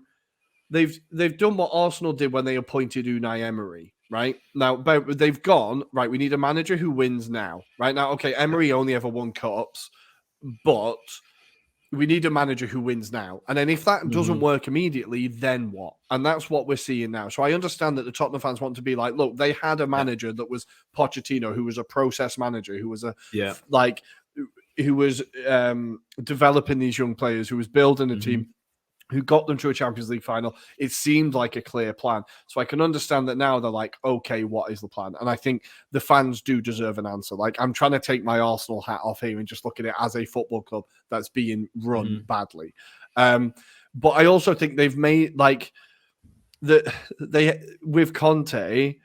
they've done what Arsenal did when they appointed Unai Emery. Right now, but they've gone right. We need a manager who wins now. Right now, okay. Emery only ever won cups, but we need a manager who wins now. And then if that doesn't work immediately, then what? And that's what we're seeing now. So I understand that the Tottenham fans want to be like, look, they had a manager that was Pochettino, who was a process manager, who was who was developing these young players, who was building a team, who got them to a Champions League final. It seemed like a clear plan. So I can understand that now they're like, okay, what is the plan? And I think the fans do deserve an answer. Like, I'm trying to take my Arsenal hat off here and just look at it as a football club that's being run badly. But I also think they've made, like, with Conte,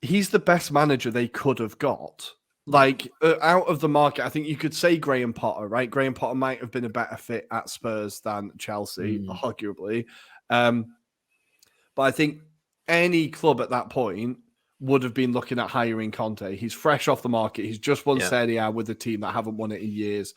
he's the best manager they could have got. Like, out of the market, I think you could say Graham Potter, right? Graham Potter might have been a better fit at Spurs than Chelsea, arguably. But I think any club at that point would have been looking at hiring Conte. He's fresh off the market. He's just won Serie A with a team that haven't won it in years.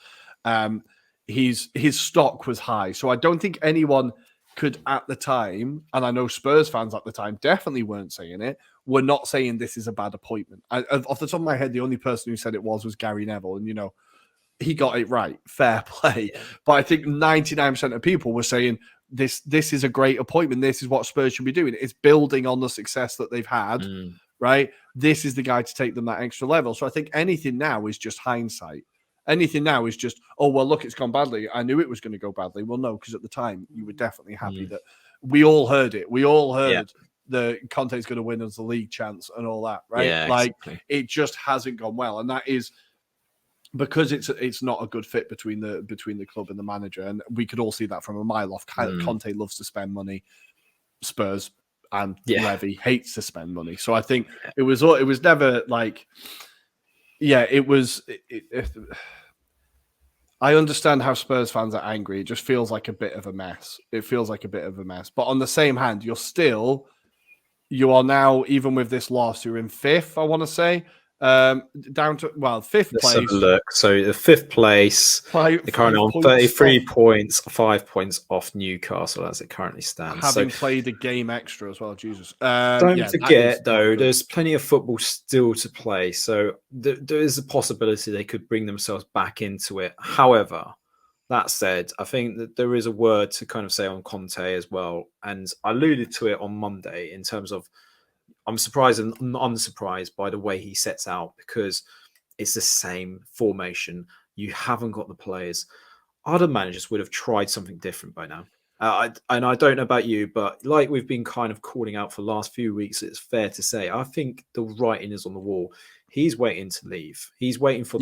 His stock was high. So I don't think anyone could at the time, and I know Spurs fans at the time definitely weren't saying it, were not saying this is a bad appointment. Off the top of my head, the only person who said it was Gary Neville. And, he got it right. Fair play. Yeah. But I think 99% of people were saying this is a great appointment. This is what Spurs should be doing. It's building on the success that they've had, right? This is the guy to take them that extra level. So I think anything now is just hindsight. Anything now is just, oh, well, look, it's gone badly. I knew it was going to go badly. Well, no, because at the time you were definitely happy that we all heard it. We all heard Yeah. the Conte's going to win as the league chance and all that, right? Yeah, like exactly. it just hasn't gone well, and that is because it's not a good fit between the club and the manager, and we could all see that from a mile off. Conte loves to spend money. Spurs and Levy hates to spend money, so I think it was never like, it was. I understand how Spurs fans are angry. It just feels like a bit of a mess. But on the same hand, you are now, even with this loss, you're in fifth, I want to say. Down to, fifth Let's place. have a look. So the fifth place, they're currently on 33 points, 5 points off Newcastle as it currently stands. Having played a game extra as well, Jesus. Don't forget, though, there's plenty of football still to play. So there is a possibility they could bring themselves back into it. However, that said, I think that there is a word to kind of say on Conte as well. And I alluded to it on Monday in terms of I'm surprised and unsurprised by the way he sets out, because it's the same formation. You haven't got the players. Other managers would have tried something different by now. And I don't know about you, but like we've been kind of calling out for the last few weeks, it's fair to say, I think the writing is on the wall. He's waiting to leave. He's waiting for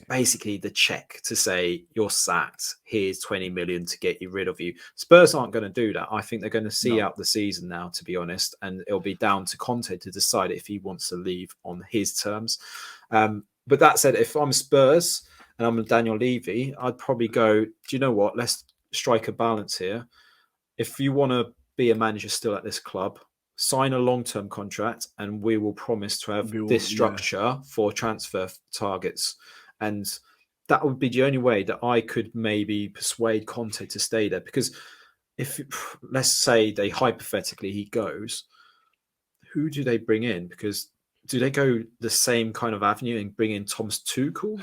basically the check to say, you're sacked. Here's 20 million to get you rid of you. Spurs aren't going to do that. I think they're going to see out the season now, to be honest. And it'll be down to Conte to decide if he wants to leave on his terms. But that said, if I'm Spurs and I'm Daniel Levy, I'd probably go, do you know what? Let's strike a balance here. If you want to be a manager still at this club, sign a long-term contract and we will promise to have this structure for transfer targets. And that would be the only way that I could maybe persuade Conte to stay there. Because if, let's say they hypothetically he goes, who do they bring in? Because do they go the same kind of avenue and bring in Thomas Tuchel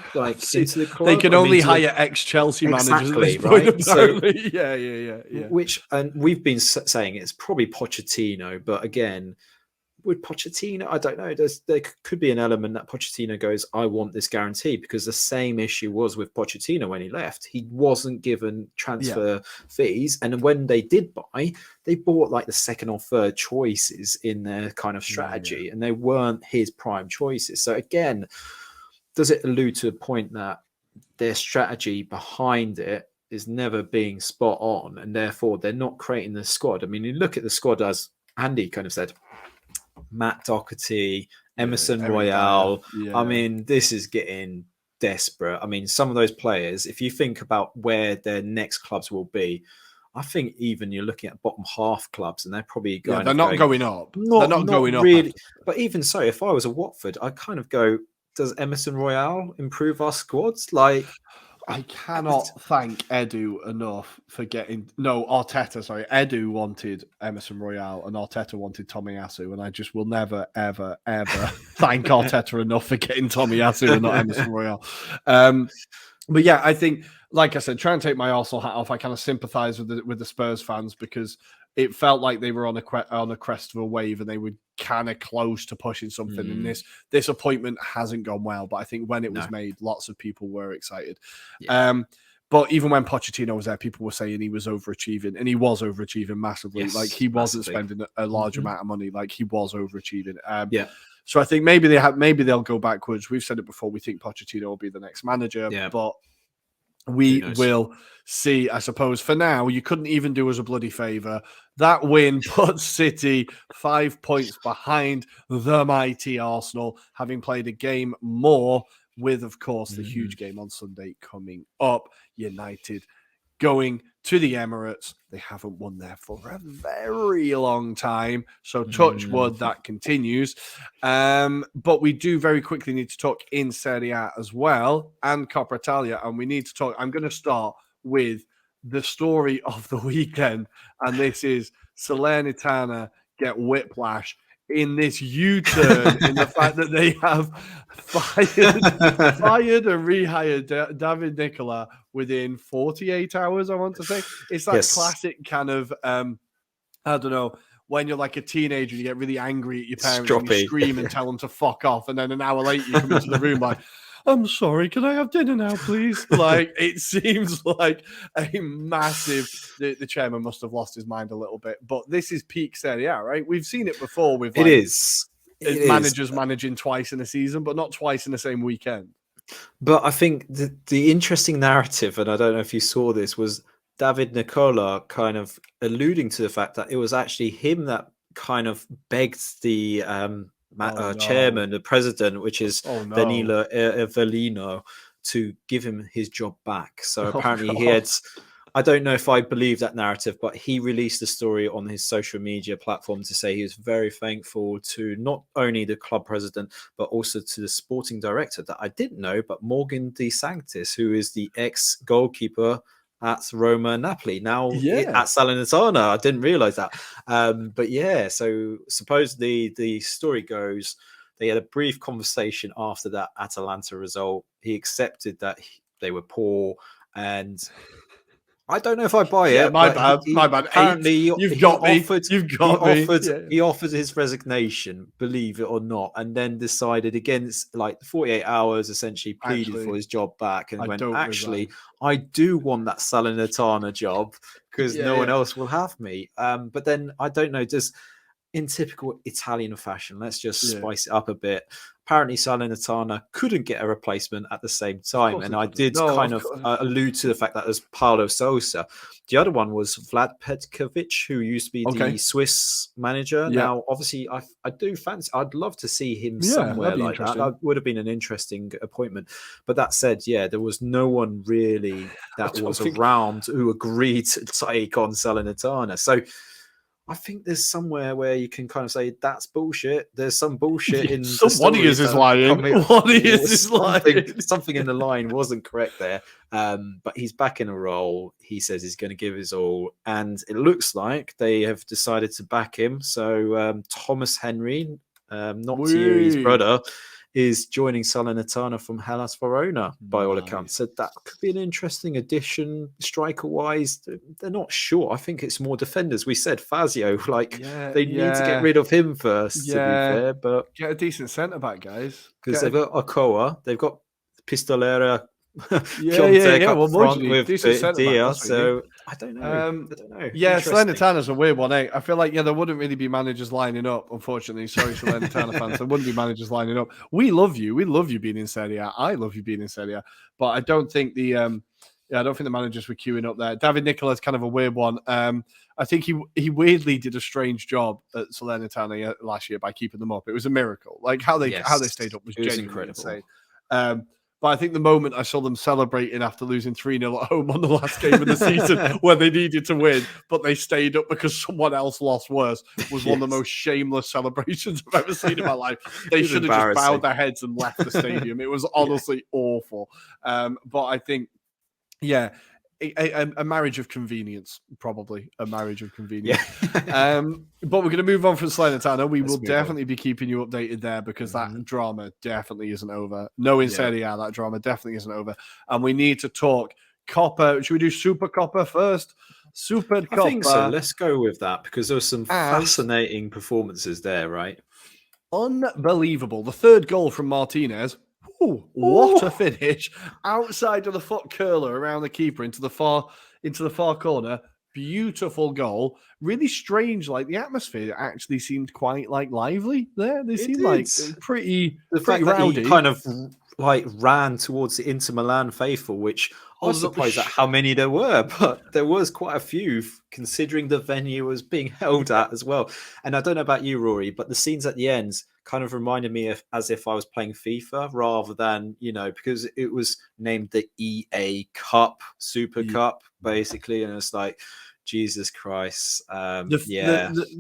into the club? They can only hire ex-Chelsea managers at this point, right? So, yeah. Which, and we've been saying it's probably Pochettino, but again, with Pochettino, I don't know. There could be an element that Pochettino goes, I want this guarantee, because the same issue was with Pochettino when he left. He wasn't given transfer fees. And when they did buy, they bought like the second or third choices in their kind of strategy, and they weren't his prime choices. So again, does it allude to a point that their strategy behind it is never being spot on, and therefore they're not creating the squad? I mean, you look at the squad, as Andy kind of said, Matt Doherty, Emerson Royale. I mean, this is getting desperate. I mean, some of those players, if you think about where their next clubs will be, I think even you're looking at bottom half clubs, and they're probably going. They're not going up. They're not going really, up. But even so, if I was a Watford, I kind of go, does Emerson Royale improve our squads? Like, I cannot thank Edu enough for Arteta, sorry. Edu wanted Emerson Royale and Arteta wanted Tomiyasu, and I just will never, ever, ever thank Arteta enough for getting Tomiyasu and not Emerson Royale. But yeah, I think, like I said, trying to take my Arsenal hat off, I kind of sympathise with the Spurs fans, because it felt like they were on a crest of a wave and they were kind of close to pushing something. And this appointment hasn't gone well, but I think when it was made, lots of people were excited. But even when Pochettino was there, people were saying he was overachieving, and he was overachieving massively. Like he wasn't spending a large amount of money. Like he was overachieving. So I think maybe they'll go backwards. We've said it before. We think Pochettino will be the next manager, but we will see. I suppose for now, you couldn't even do us a bloody favour. That win puts City 5 points behind the mighty Arsenal, having played a game more, with, of course, the huge game on Sunday coming up. United going to the Emirates. They haven't won there for a very long time. So touch wood, that continues. But we do very quickly need to talk in Serie A as well, and Coppa Italia. And we need to talk. I'm going to start with the story of the weekend. And this is Salernitana get whiplash in this U-turn in the fact that they have fired and rehired Davide Nicola within 48 hours, I want to say. It's that classic kind of, I don't know, when you're like a teenager, you get really angry at your parents and you scream and tell them to fuck off. And then an hour later, you come into the room like, I'm sorry, can I have dinner now, please? Like, it seems like a massive. The chairman must have lost his mind a little bit, but this is peak Serie A, right? We've seen it before with It is. Managers managing twice in a season, but not twice in the same weekend. But I think the interesting narrative, and I don't know if you saw this, was Davide Nicola kind of alluding to the fact that it was actually him that kind of begged the chairman, the president, which is Danilo Avellino, to give him his job back. So apparently he had, I don't know if I believe that narrative, but he released a story on his social media platform to say he was very thankful to not only the club president, but also to the sporting director that I didn't know, but Morgan De Sanctis, who is the ex-goalkeeper at Roma and Napoli, now at Salernitana. I didn't realize that. But yeah, so supposedly the story goes, they had a brief conversation after that Atalanta result. He accepted that they were poor, and I don't know if I buy it. My bad. Apparently, You've got me. He offered his resignation, believe it or not, and then decided against like 48 hours, essentially pleaded for his job back, and went, actually, I do want that Salernitana job because no one else will have me. But then I don't know, in typical Italian fashion, let's just spice it up a bit. Apparently, Salernitana couldn't get a replacement at the same time. And I did kind of allude to the fact that there's Paulo Sousa. The other one was Vlad Petkovic, who used to be the Swiss manager. Yeah. Now, obviously, I do fancy, I'd love to see him somewhere like that. That would have been an interesting appointment. But that said, there was no one really that was around who agreed to take on Salernitana. So I think there's somewhere where you can kind of say that's bullshit. There's some bullshit in somebody is lying. Something in the line wasn't correct there. But he's back in a role. He says he's going to give his all, and it looks like they have decided to back him. So Thomas Henry, not Thierry's brother, is joining Salernitana from Hellas Verona, by all accounts. So that could be an interesting addition, striker-wise. They're not sure. I think it's more defenders. We said Fazio, they need to get rid of him first, to be fair. But get a decent centre-back, guys. Because they've got Okoa, they've got Pistolera, Well, with Dia, so I don't know. Salernitana's a weird one. I feel like there wouldn't really be managers lining up. Unfortunately, sorry, Salernitana fans, there wouldn't be managers lining up. We love you. We love you being in Serie A. I love you being in Serie A. But I don't think the managers were queuing up there. Davide Nicola is kind of a weird one. I think he weirdly did a strange job at Salernitana last year by keeping them up. It was a miracle. Like how they stayed up was genuinely incredible. Insane. But I think the moment I saw them celebrating after losing 3-0 at home on the last game of the season where they needed to win, but they stayed up because someone else lost worse, was one of the most shameless celebrations I've ever seen in my life. They should have just bowed their heads and left the stadium. It was honestly awful. But I think, a marriage of convenience, probably a marriage of convenience. But we're going to move on from Salernitana. We will definitely be keeping you updated there because that drama definitely isn't over. Knowing Serie A, that drama definitely isn't over. And we need to talk Coppa. Should we do Super Coppa first? Super Coppa. I think so. Let's go with that because there were some fascinating performances there, right? Unbelievable. The third goal from Martinez. What a finish! Outside of the foot curler around the keeper into the far corner. Beautiful goal. Really strange. Like the atmosphere actually seemed quite lively there. They seemed like pretty rowdy. He kind of ran towards the Inter Milan faithful, which I was surprised at how many there were, but there was quite a few considering the venue was being held at as well. And I don't know about you, Rory, but the scenes at the end kind of reminded me of as if I was playing FIFA rather than, because it was named the EA Cup, Super Cup, basically. And it's like, Jesus Christ. The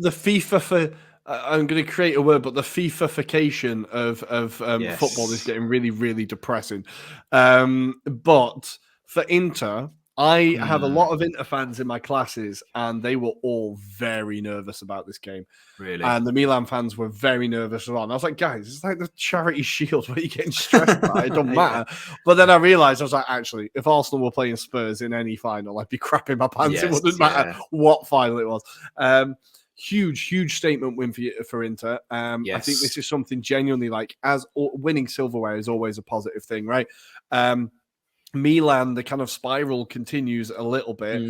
FIFA for... I'm going to create a word, but the FIFA-fication of football is getting really, really depressing. But for Inter... I have a lot of Inter fans in my classes, and they were all very nervous about this game. Really? And the Milan fans were very nervous as well. And I was like, guys, it's like the Charity Shield where you're getting stressed about it. It don't matter. But then I realized, I was like, actually, if Arsenal were playing Spurs in any final, I'd be crapping my pants. It wouldn't matter what final it was. huge statement win for Inter. I think this is something genuinely like, as winning silverware is always a positive thing, right? Milan, the kind of spiral continues a little bit.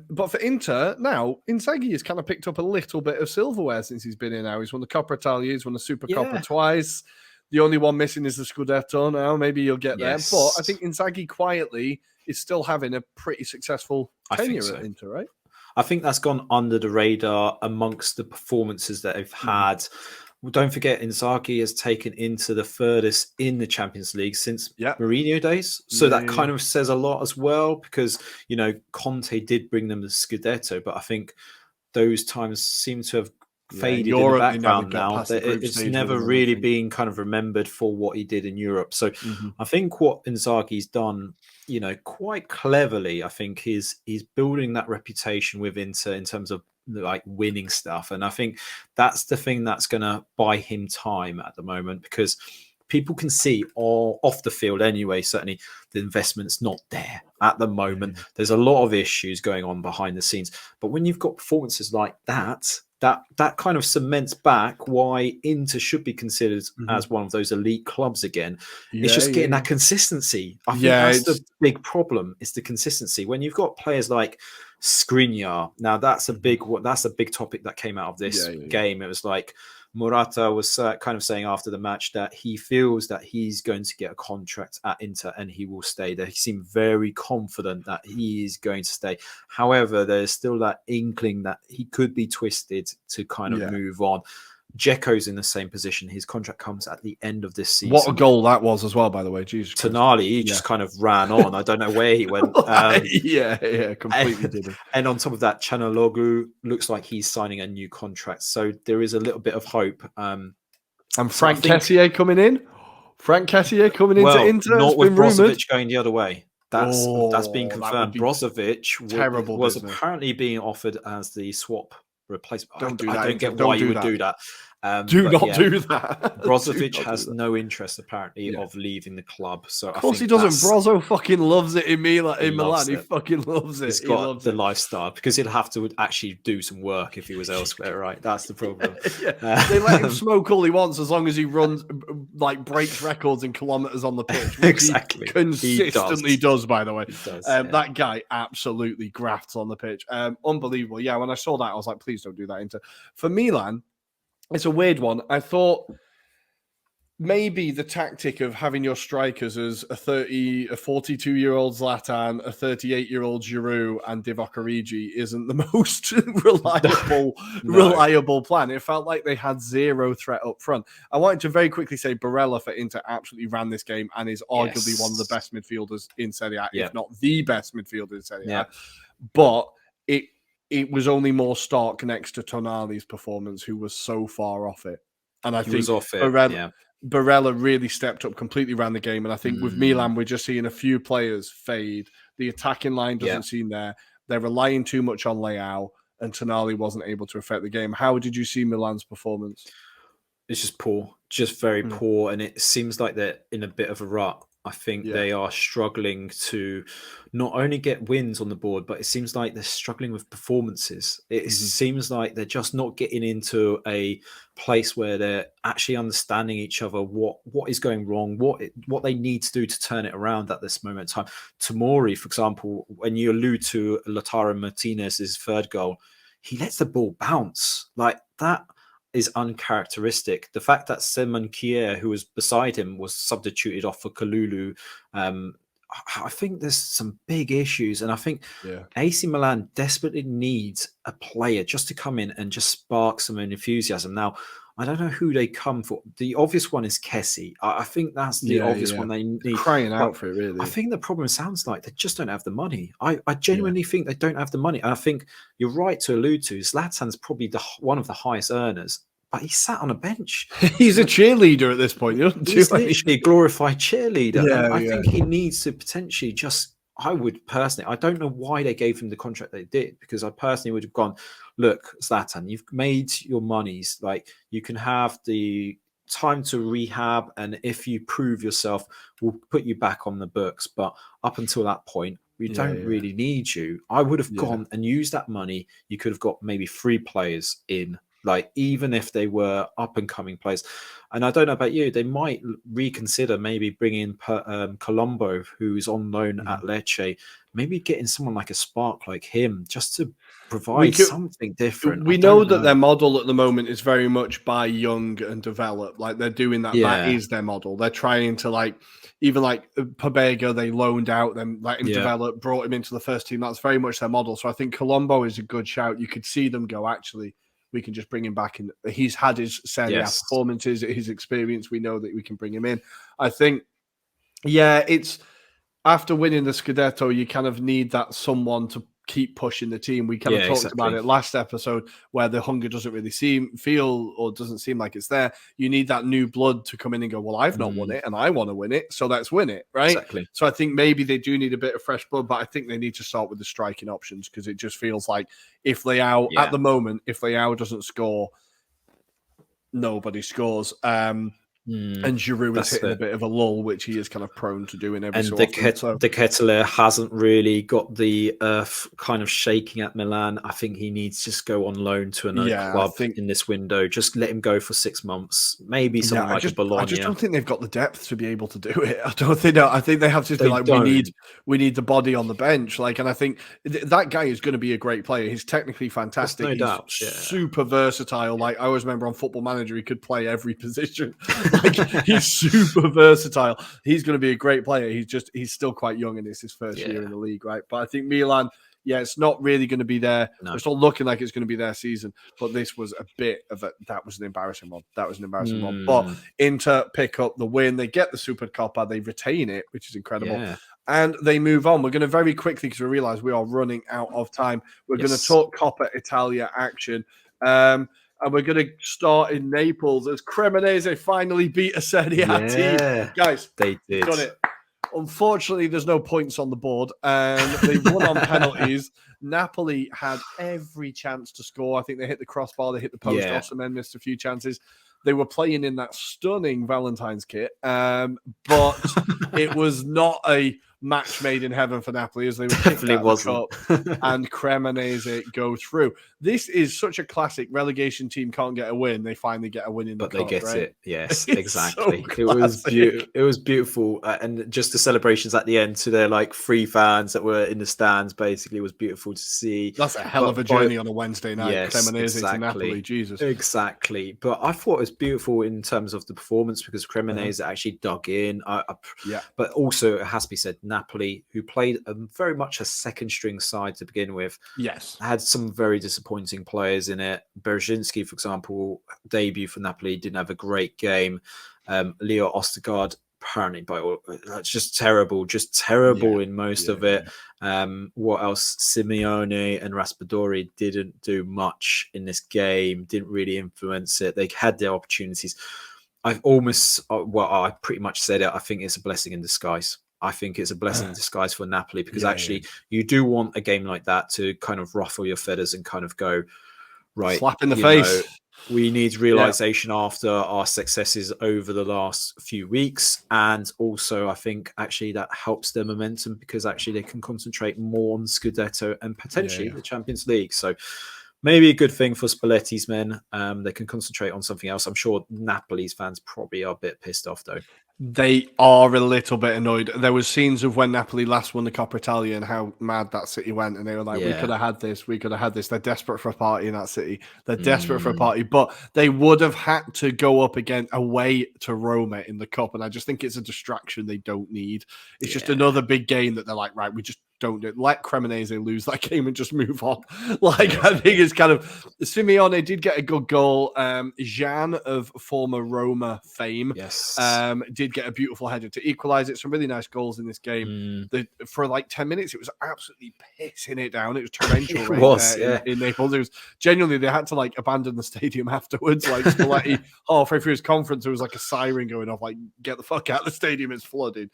But for Inter, now, Inzaghi has kind of picked up a little bit of silverware since he's been in now. He's won the Coppa Italia, he's won the Super Coppa twice. The only one missing is the Scudetto now. Maybe you'll get there. But I think Inzaghi quietly is still having a pretty successful tenure at Inter, right? I think that's gone under the radar amongst the performances that they've had. Don't forget, Inzaghi has taken Inter the furthest in the Champions League since Mourinho days. So that kind of says a lot as well, because, you know, Conte did bring them the Scudetto, but I think those times seem to have faded in the background now. It's never really been kind of remembered for what he did in Europe. So I think what Inzaghi's done, you know, quite cleverly, I think he's building that reputation with Inter in terms of like winning stuff. And I think that's the thing that's going to buy him time at the moment, because people can see off the field anyway, certainly the investment's not there at the moment. There's a lot of issues going on behind the scenes. But when you've got performances like that kind of cements back why Inter should be considered as one of those elite clubs again. It's just getting that consistency. I think that's the big problem, is the consistency. When you've got players like Skriniar, now that's a big topic that came out of this game. It was like Morata was kind of saying after the match that he feels that he's going to get a contract at Inter and he will stay there. He seemed very confident that he is going to stay. However, there's still that inkling that he could be twisted to kind of move on. Dzeko's in the same position. His contract comes at the end of this season. What a goal that was as well, by the way. Jesus Tonali, he just kind of ran on. I don't know where he went. Completely did it. And on top of that, Chanaloglu looks like he's signing a new contract. So there is a little bit of hope. And Frank Kessié coming in? Frank Kessié coming into Inter? Not with Brozovic going the other way. That's being confirmed. Brozovic was apparently being offered as the swap replacement. I don't get why you would do that. Do not do that. Brozovic has no interest apparently of leaving the club. So of course he doesn't. Brozo fucking loves it in Milan. He fucking loves it. He's got the lifestyle, because he'll have to actually do some work if he was elsewhere, right? That's the problem. They let him smoke all he wants as long as he runs, like breaks records in kilometers on the pitch. Exactly. He consistently does, by the way. That guy absolutely grafts on the pitch. Unbelievable. Yeah, when I saw that, I was like, please don't do that. Inter. For Milan, it's a weird one. I thought maybe the tactic of having your strikers as a 42-year-old Zlatan, a 38-year-old Giroud, and Divock Origi isn't the most reliable plan. It felt like they had zero threat up front. I wanted to very quickly say Barella for Inter absolutely ran this game and is arguably one of the best midfielders in Serie A, if not the best midfielder in Serie A. But it was only more stark next to Tonali's performance, who was so far off it. And I think Barella really stepped up, completely ran the game. And I think with Milan, we're just seeing a few players fade. The attacking line doesn't seem there. They're relying too much on Leao, and Tonali wasn't able to affect the game. How did you see Milan's performance? It's just poor, just very poor. And it seems like they're in a bit of a rut. I think they are struggling to not only get wins on the board, but it seems like they're struggling with performances. It seems like they're just not getting into a place where they're actually understanding each other, what is going wrong, what they need to do to turn it around at this moment in time. Tomori, for example, when you allude to Lautaro Martinez's third goal, he lets the ball bounce like that. Is uncharacteristic. The fact that Simon Kier, who was beside him, was substituted off for Kalulu, I think there's some big issues, and I think AC Milan desperately needs a player just to come in and just spark some enthusiasm. Now, I don't know who they come for. The obvious one is Kessie. I think that's the obvious one they need. Crying out for it, really. I think the problem sounds like they just don't have the money. I genuinely think they don't have the money. And I think you're right to allude to Zlatan's probably one of the highest earners, but he sat on a bench. He's a cheerleader at this point. He's literally a glorified cheerleader. I think he needs to potentially I don't know why they gave him the contract they did, because I personally would have gone, look, Zlatan, you've made your monies. Like, you can have the time to rehab, and if you prove yourself, we'll put you back on the books. But up until that point, We don't really need you. I would have gone and used that money. You could have got maybe 3 players in, like, even if they were up and coming players. And I don't know about you, they might reconsider maybe bringing Colombo, who's on loan at Lecce, maybe getting someone like a spark like him just to provide something different. We know that their model at the moment is very much buy young and develop. Like, they're doing that. Yeah. That is their model. They're trying to, like, even like Pabega, they loaned out, then let him develop, brought him into the first team. That's very much their model. So I think Colombo is a good shout. You could see them go, actually, we can just bring him back in. He's had his Serie A performances, his experience. We know that we can bring him in. I think, it's after winning the Scudetto, you kind of need that someone to keep pushing the team. We kind of talked about it last episode, where the hunger doesn't really doesn't seem like it's there. You need that new blood to come in and go, well, I've not won it and I want to win it, so let's win it, right? Exactly. So I think maybe they do need a bit of fresh blood, but I think they need to start with the striking options, because it just feels like if Leao at the moment, if Leao doesn't score, nobody scores. And Giroud is hitting a bit of a lull, which he is kind of prone to doing every so often. De Ketelaere hasn't really got the earth kind of shaking at Milan. I think he needs to just go on loan to another club in this window. Just let him go for 6 months. Maybe someone like Bologna. I just don't think they've got the depth to be able to do it. I think they have to be like, we need the body on the bench. Like, and I think that guy is going to be a great player. He's technically fantastic. There's no doubt. Super versatile. Like, I always remember on Football Manager, he could play every position. Like, he's super versatile. He's going to be a great player. He's still quite young, and it's his first year in the league, right? But I think Milan, it's not really going to be there. No. It's not looking like it's going to be their season. But this was a bit of that was an embarrassing one. But Inter pick up the win. They get the Super Coppa. They retain it, which is incredible. Yeah. And they move on. We're going to very quickly, because we realize we are running out of time. We're going to talk Coppa Italia action. And we're going to start in Naples as Cremonese finally beat a Serie A team. Guys, they did. Done it. Unfortunately, there's no points on the board. They won on penalties. Napoli had every chance to score. I think they hit the crossbar, they hit the post. Osimhen missed a few chances. They were playing in that stunning Valentine's kit, but it was not a match made in heaven for Napoli, as they were kicked out of the cup, and Cremonese go through. This is such a classic. Relegation team can't get a win. They finally get a win in the cup. But they get right? it. Yes, exactly. So it was beautiful. And just the celebrations at the end to their like 3 fans that were in the stands, basically, was beautiful to see. That's a hell of a journey on a Wednesday night. Yes, Cremonese to Napoli. Jesus. Exactly. But I thought it was beautiful in terms of the performance, because Cremonese actually dug in. But also, it has to be said, Napoli, who played very much a second string side to begin with, had some very disappointing players in it. Berzinski, for example, debut for Napoli, didn't have a great game. Leo Ostergaard, apparently, just terrible in most of it. What else? Simeone and Raspadori didn't do much in this game, didn't really influence it. They had their opportunities. I pretty much said it. I think it's a blessing in disguise. I think it's a blessing in disguise for Napoli, because you do want a game like that to kind of ruffle your feathers and kind of go, right, slap in the face. We need realization after our successes over the last few weeks. And also, I think actually that helps their momentum, because actually they can concentrate more on Scudetto and potentially the Champions League. So maybe a good thing for Spalletti's men. They can concentrate on something else. I'm sure Napoli's fans probably are a bit pissed off, though. They are a little bit annoyed. There was scenes of when Napoli last won the Coppa Italia and how mad that city went, and they were like, we could have had this. They're desperate for a party in that city. They're desperate for a party, but they would have had to go up again away to Roma in the Cup, and I just think it's a distraction they don't need. It's just another big game that they're like, right, we just don't do it. Let Cremonese lose that game and just move on. I think it's kind of... Simeone did get a good goal. Jean, of former Roma fame, did get a beautiful header to equalise it. Some really nice goals in this game. For like 10 minutes, it was absolutely pissing it down. It was torrential rain in Naples. It was genuinely, they had to like abandon the stadium afterwards. Like Spalletti, halfway through his conference, there was like a siren going off, like, get the fuck out of the stadium, it's flooded.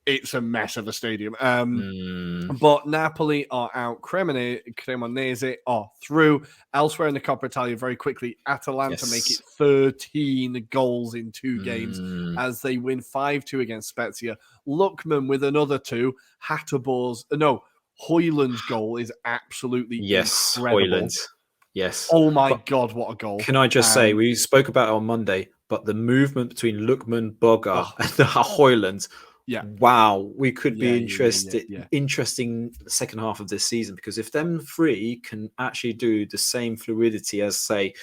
it's a mess of a stadium. Mm, But Napoli are out. Cremonese are through. Elsewhere in the Coppa Italia, very quickly, Atalanta make it yes. 13 goals in 2 games Mm, as they win 5-2 against Spezia. Lookman with another 2. Hoyland's goal is absolutely yes, incredible. Hoyland. Yes. Oh my But God, what a goal. can I just say, we spoke about it on Monday, but the movement between Lookman, Boga, Oh, and Hoyland, yeah. wow, we could be Yeah. interesting the second half of this season, because if them three can actually do the same fluidity as, say,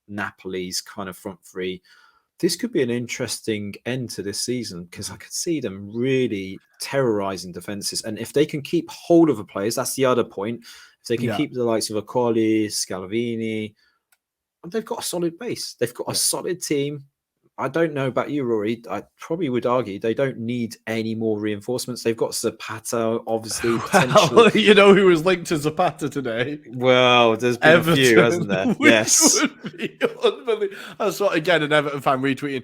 Napoli's kind of front three, this could be an interesting end to this season, because I could see them really terrorizing defenses. And if they can keep hold of the players, that's the other point. If they can Yeah. keep the likes of Accoli, Scalvini, they've got a solid base. They've got a Yeah. solid team. I don't know about you, Rory. I probably would argue they don't need any more reinforcements. They've got Zapata, obviously, potentially. Well, you know who was linked to Zapata today? Well, there's been a few, Everton, hasn't there? which Yes. would be unbelievable. I saw again an Everton fan retweeting.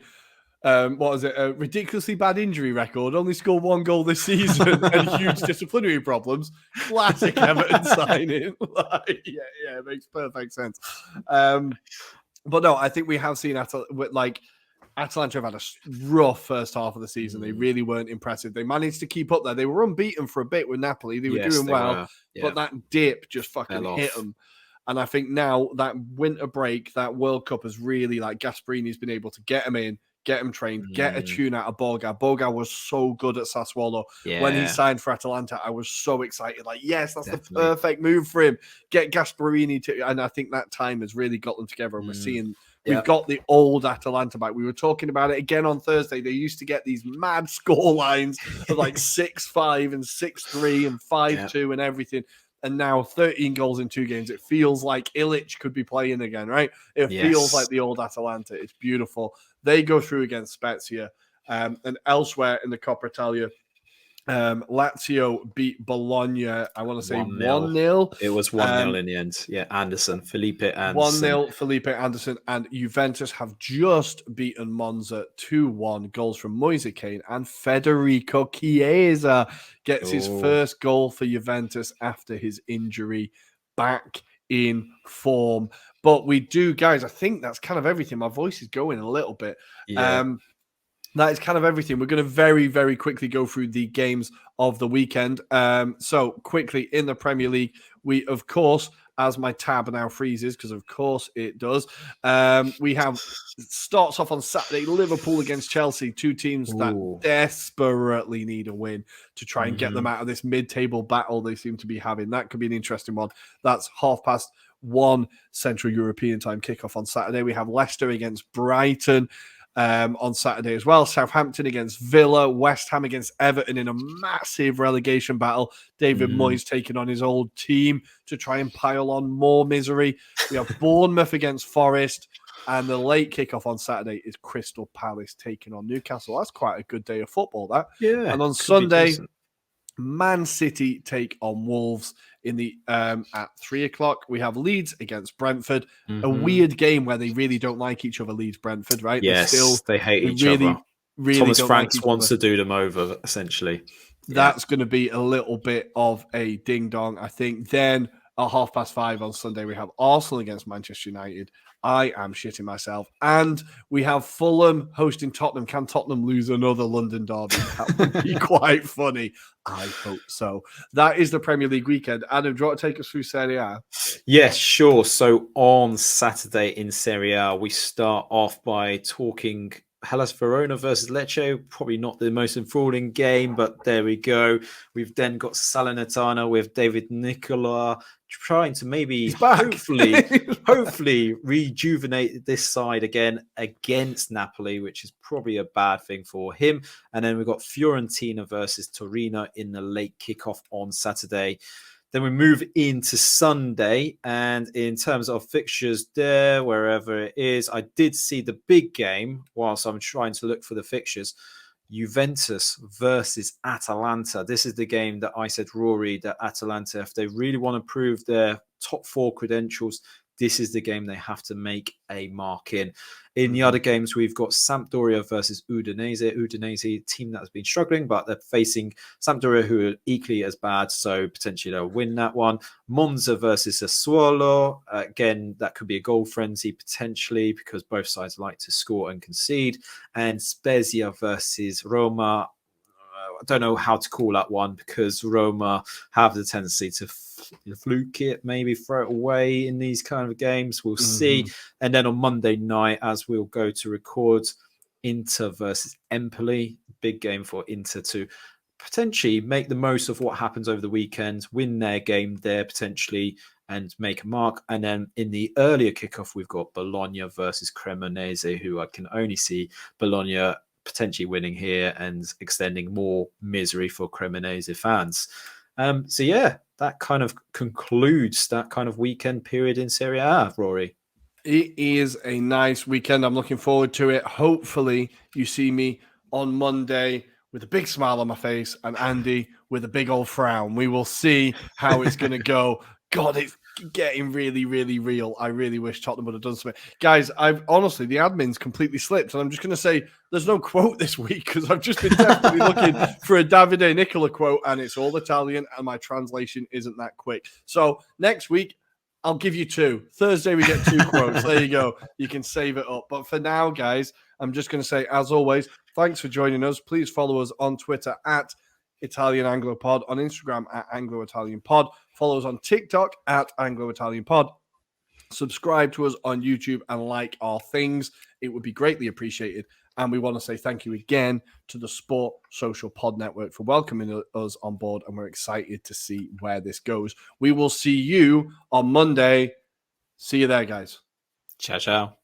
What was it? A ridiculously bad injury record. Only scored 1 goal this season and huge disciplinary problems. Classic Everton signing. Yeah, it makes perfect sense. But no, I think we have seen Atalanta have had a rough first half of the season. They really weren't impressive. They managed to keep up there. They were unbeaten for a bit with Napoli. They were Yes, doing they well, were. Yeah. but that dip just fucking Fell hit off. them. And I think now that winter break, that World Cup has really, Gasparini's been able to get them in, get them trained, get a tune out of Boga. Boga was so good at Sassuolo. When he Yeah, signed for Atalanta, I was so excited. Yes, that's definitely. the perfect move for him. Get Gasparini to, and I think that time has really got them together. And we're seeing we've got the old Atalanta back. We were talking about it again on Thursday. They used to get these mad score lines of 6-5 and 6-3 and 5-2 and everything. And now 13 goals in 2 games. It feels like Ilic could be playing again, right? It feels like the old Atalanta. It's beautiful. They go through against Spezia. And elsewhere in the Coppa Italia, Lazio beat Bologna. I want to say 1-0. It was 1-0 in the end. Yeah, Felipe Anderson. 1-0, Felipe Anderson, and Juventus have just beaten Monza 2-1. Goals from Moise Kean and Federico Chiesa gets his first goal for Juventus after his injury, back in form. But we do, guys, I think that's kind of everything. My voice is going a little bit. Yeah. That is kind of everything. We're going to very, very quickly go through the games of the weekend. So quickly in the Premier League, we, of course, as my tab now freezes, because of course it does, we have, it starts off on Saturday, Liverpool against Chelsea, 2 teams that desperately need a win to try and get them out of this mid-table battle they seem to be having. That could be an interesting one. That's 1:30 Central European time kickoff on Saturday. We have Leicester against Brighton on Saturday as well. Southampton against Villa, West Ham against Everton in a massive relegation battle. David Moyes taking on his old team to try and pile on more misery. We have Bournemouth against Forest, and the late kickoff on Saturday is Crystal Palace taking on Newcastle. That's quite a good day of football, that. Yeah. And on Sunday, Man City take on Wolves in the at 3:00. We have Leeds against Brentford. A weird game where they really don't like each other. Leeds, Brentford, right? Yes, they hate each other. Really Thomas don't Franks like each wants other. to do them over, essentially. That's going to be a little bit of a ding dong, I think. Then at 5:30 on Sunday, we have Arsenal against Manchester United. I am shitting myself. And we have Fulham hosting Tottenham. Can Tottenham lose another London derby? That would be quite funny. I hope so. That is the Premier League weekend. Adam, do you want to take us through Serie A? Yes, sure. So on Saturday in Serie A, we start off by talking Hellas Verona versus Lecce. Probably not the most enthralling game, but there we go. We've then got Salernitana with Davide Nicola trying to maybe hopefully rejuvenate this side again against Napoli, which is probably a bad thing for him. And then we've got Fiorentina versus Torino in the late kickoff on Saturday. Then we move into Sunday, and in terms of fixtures there, wherever it is, I did see the big game whilst I'm trying to look for the fixtures. Juventus versus Atalanta. This is the game that I said, Rory, that Atalanta, if they really want to prove their top 4 credentials, this is the game they have to make a mark in. In the other games, we've got Sampdoria versus Udinese. Udinese, team that has been struggling, but they're facing Sampdoria, who are equally as bad, so potentially they'll win that one. Monza versus Sassuolo. Again, that could be a goal frenzy potentially because both sides like to score and concede. And Spezia versus Roma. I don't know how to call that one because Roma have the tendency to fluke it, maybe throw it away in these kind of games. We'll see. And then on Monday night, as we'll go to record, Inter versus Empoli. Big game for Inter to potentially make the most of what happens over the weekend, win their game there potentially, and make a mark. And then in the earlier kickoff, we've got Bologna versus Cremonese, who I can only see Bologna potentially winning here and extending more misery for Cremonese fans. So yeah, that kind of concludes that kind of weekend period in Serie A, Rory. It is a nice weekend. I'm looking forward to it. Hopefully you see me on Monday with a big smile on my face and Andy with a big old frown. We will see how it's going to go. God, it's getting really, really real. I really wish Tottenham would have done something. Guys, honestly, the admin's completely slipped. And I'm just going to say there's no quote this week because I've just been desperately looking for a Davide Nicola quote and it's all Italian and my translation isn't that quick. So next week, I'll give you 2. Thursday, we get 2 quotes. There you go. You can save it up. But for now, guys, I'm just going to say, as always, thanks for joining us. Please follow us on Twitter at Italian Anglo Pod, on Instagram at Anglo-Italian Pod. Follow us on TikTok at Anglo-Italian Pod. Subscribe to us on YouTube and like our things. It would be greatly appreciated. And we want to say thank you again to the Sport Social Pod Network for welcoming us on board. And we're excited to see where this goes. We will see you on Monday. See you there, guys. Ciao, ciao.